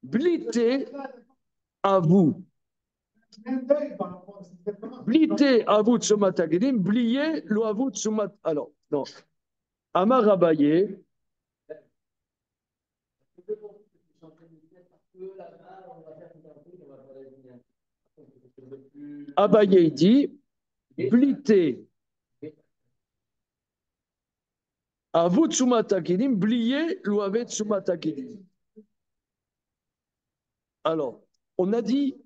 blité à vous. Blité à vous tsumatagedim, blié lo à vous tsumat. Alors, non. Amar Abaye. Abaye dit, blité à vous tsumatagedim, blié lo à vous tsumatagedim. Alors, on a dit,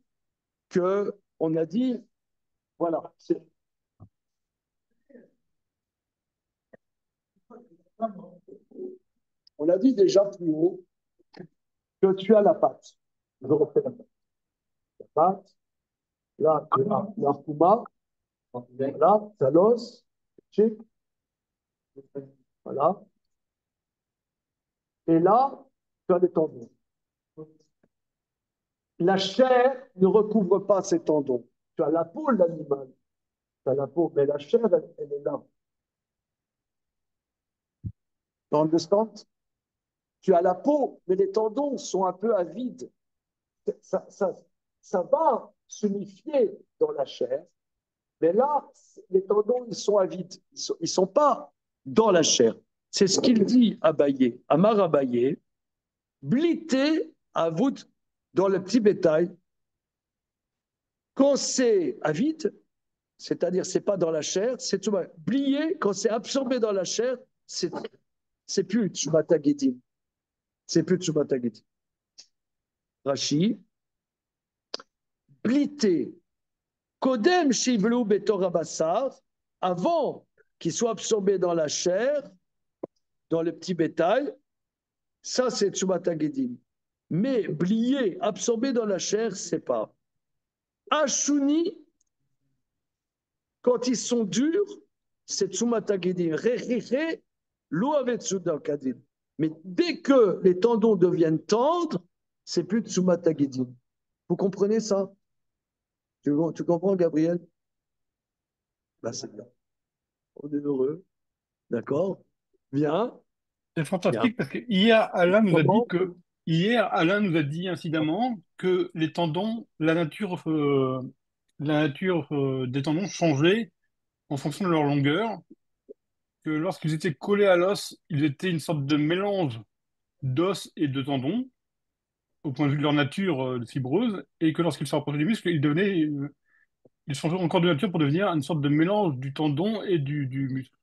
voilà, on a dit déjà plus haut que tu as la pâte. Je refais la pâte. La pâte, là, tu as l'arkouma, là, tu as l'os, chic, voilà. Et là, tu as les tendons. La chair ne recouvre pas ces tendons. Tu as la peau de l'animal. Tu as la peau, mais la chair, elle est là. Tu understand? Tu as la peau, mais les tendons sont un peu avides. Ça va s'unifier dans la chair, mais là, les tendons, ils sont avides. Ils sont pas dans la chair. C'est ce qu'il dit à Abaye, Amar Abaye, blité à vous dans le petit bétail. Quand c'est avide, c'est-à-dire c'est pas dans la chair, c'est tout blié, quand c'est absorbé dans la chair, c'est plus Tsumatagedim. C'est plus Tsumatagedim. Rashi, blité, Kodem Shivlu Betor Abassar, avant qu'il soit absorbé dans la chair, dans le petit bétail, ça c'est Tsumatagedim. Mais blié, absorbé dans la chair, c'est pas. Ashuni, quand ils sont durs, c'est Tsumatagedim. Rechiche, Loavetsudakedim. Mais dès que les tendons deviennent tendres, c'est plus Tsumatagedim. Vous comprenez ça? Tu comprends, Gabriel? Ben, c'est bien. On est heureux. D'accord? Bien. C'est fantastique parce que hier, Alain nous a dit incidemment que les tendons, la nature des tendons changeait en fonction de leur longueur, que lorsqu'ils étaient collés à l'os, ils étaient une sorte de mélange d'os et de tendons, au point de vue de leur nature fibreuse, et que lorsqu'ils se rapprochaient du muscle, ils changeaient encore de nature pour devenir une sorte de mélange du tendon et du muscle.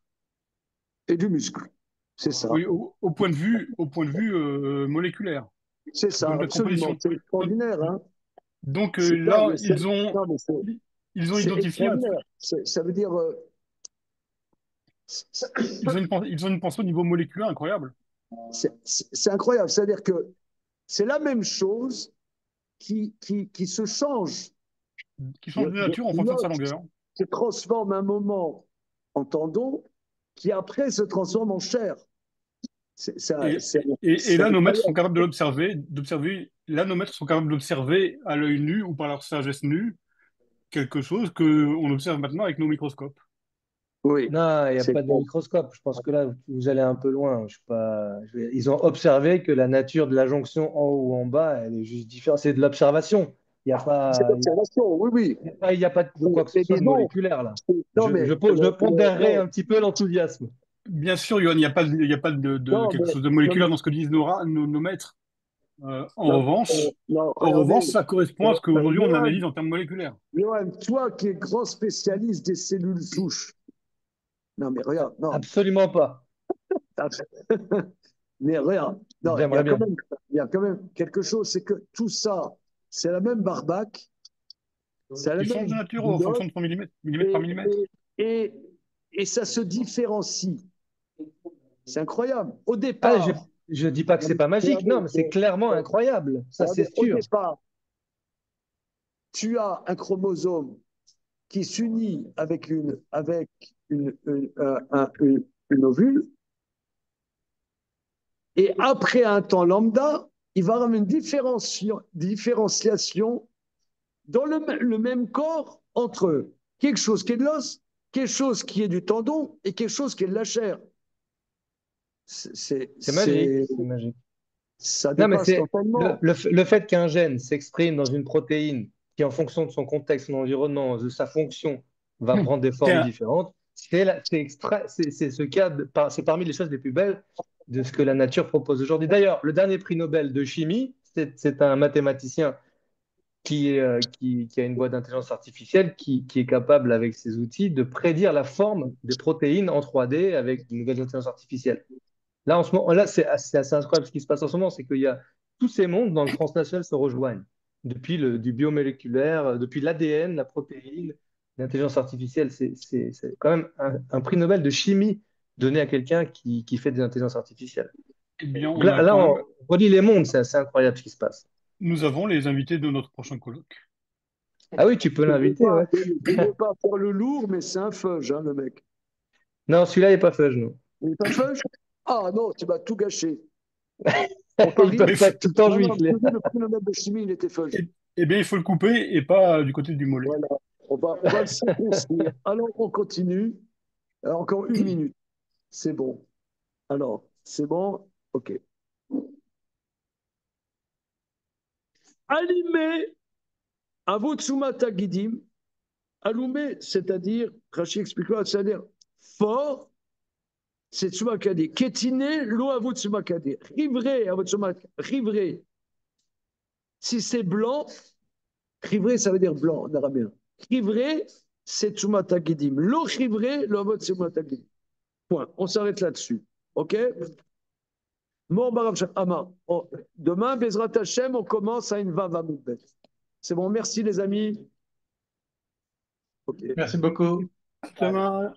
Et du muscle. C'est ça. Oui, au point de vue moléculaire. C'est ça, absolument. C'est extraordinaire. Hein. Donc Non, là, ils ont identifié ça veut dire. ils ont une pensée au niveau moléculaire incroyable. C'est incroyable. C'est-à-dire que c'est la même chose qui se change. Qui change de nature en fonction de sa longueur. Se transforme un moment en tendon, qui après se transforme en chair. Et là, nos maîtres sont capables de d'observer. Là, nos maîtres sont capables d'observer à l'œil nu ou par leur sagesse nue quelque chose qu'on observe maintenant avec nos microscopes. Oui. Non, il n'y a pas de microscope. Je pense que là, vous allez un peu loin. Ils ont observé que la nature de la jonction en haut ou en bas, elle est juste différente. C'est de l'observation. Il n'y a pas. C'est de l'observation, oui. Il n'y a pas de quoi que ce soit de moléculaire là. Je pondérerai un petit peu l'enthousiasme. Bien sûr, Yohann, il n'y a pas de quelque chose de moléculaire dans ce que disent nos maîtres. En revanche, ça correspond à ce qu'aujourd'hui on analyse en termes moléculaires. Yohann, toi qui es grand spécialiste des cellules souches. Non, mais regarde. Non. Absolument pas. Mais regarde. Non, il y a quand même quelque chose, c'est que tout ça, c'est la même barbaque. Il change de nature en fonction de son millimètre par millimètre. Et ça se différencie. C'est incroyable. Au départ. Je ne dis pas que c'est pas magique, non, mais c'est clairement incroyable. Ça, c'est sûr. Au départ, tu as un chromosome qui s'unit avec une ovule. Et après un temps lambda, il va y avoir une différenciation dans le même corps entre quelque chose qui est de l'os, quelque chose qui est du tendon et quelque chose qui est de la chair. C'est magique, c'est magique. Ça Non, mais dépasse c'est totalement. le fait qu'un gène s'exprime dans une protéine qui, en fonction de son contexte, son environnement, de sa fonction, va prendre des formes différentes. C'est ce cas, c'est parmi les choses les plus belles de ce que la nature propose aujourd'hui. D'ailleurs, le dernier prix Nobel de chimie, c'est un mathématicien qui a une boîte d'intelligence artificielle qui est capable, avec ses outils, de prédire la forme des protéines en 3D avec une nouvelle intelligence artificielle. Là, en ce moment, là, c'est assez incroyable ce qui se passe en ce moment, c'est qu'il y a tous ces mondes dans le transnational se rejoignent. Depuis du biomoléculaire, depuis l'ADN, la protéine, l'intelligence artificielle, c'est quand même un prix Nobel de chimie donné à quelqu'un qui fait des intelligences artificielles. Eh bien, Donc là, on relie les mondes, c'est assez incroyable ce qui se passe. nous avons les invités de notre prochain colloque. Ah oui, tu peux l'inviter, ouais. Je ne veux pas faire le lourd, mais c'est un feuge, hein, le mec. Non, celui-là, il n'est pas feuge, non. Il n'est pas feuge? Ah non, tu m'as tout gâché. Ils peuvent pas tout le temps juif. Le prix Nobel de chimie, il était feuge. Eh bien, il faut le couper et pas du côté du mollet. Voilà, on va le circoncire. Alors, on continue. Encore 1 minute. C'est bon. Alors, c'est bon? OK. Allumez Avotsumata Gidim. Allumer, c'est-à-dire, Rachid explique-moi, c'est-à-dire fort, c'est Tsumakadi. Kétiné, l'eau Avotsumacadi. Rivré, rivré. Si c'est blanc, rivré, ça veut dire blanc en araméen. Rivré, c'est Tsumata Gidim. L'eau rivré, l'eau Avotsumata Gidim. Point. On s'arrête là-dessus. OK? Demain, Bezrat Hashem, on commence à une Vav Amudbet. C'est bon, merci les amis. Okay. Merci beaucoup. Demain.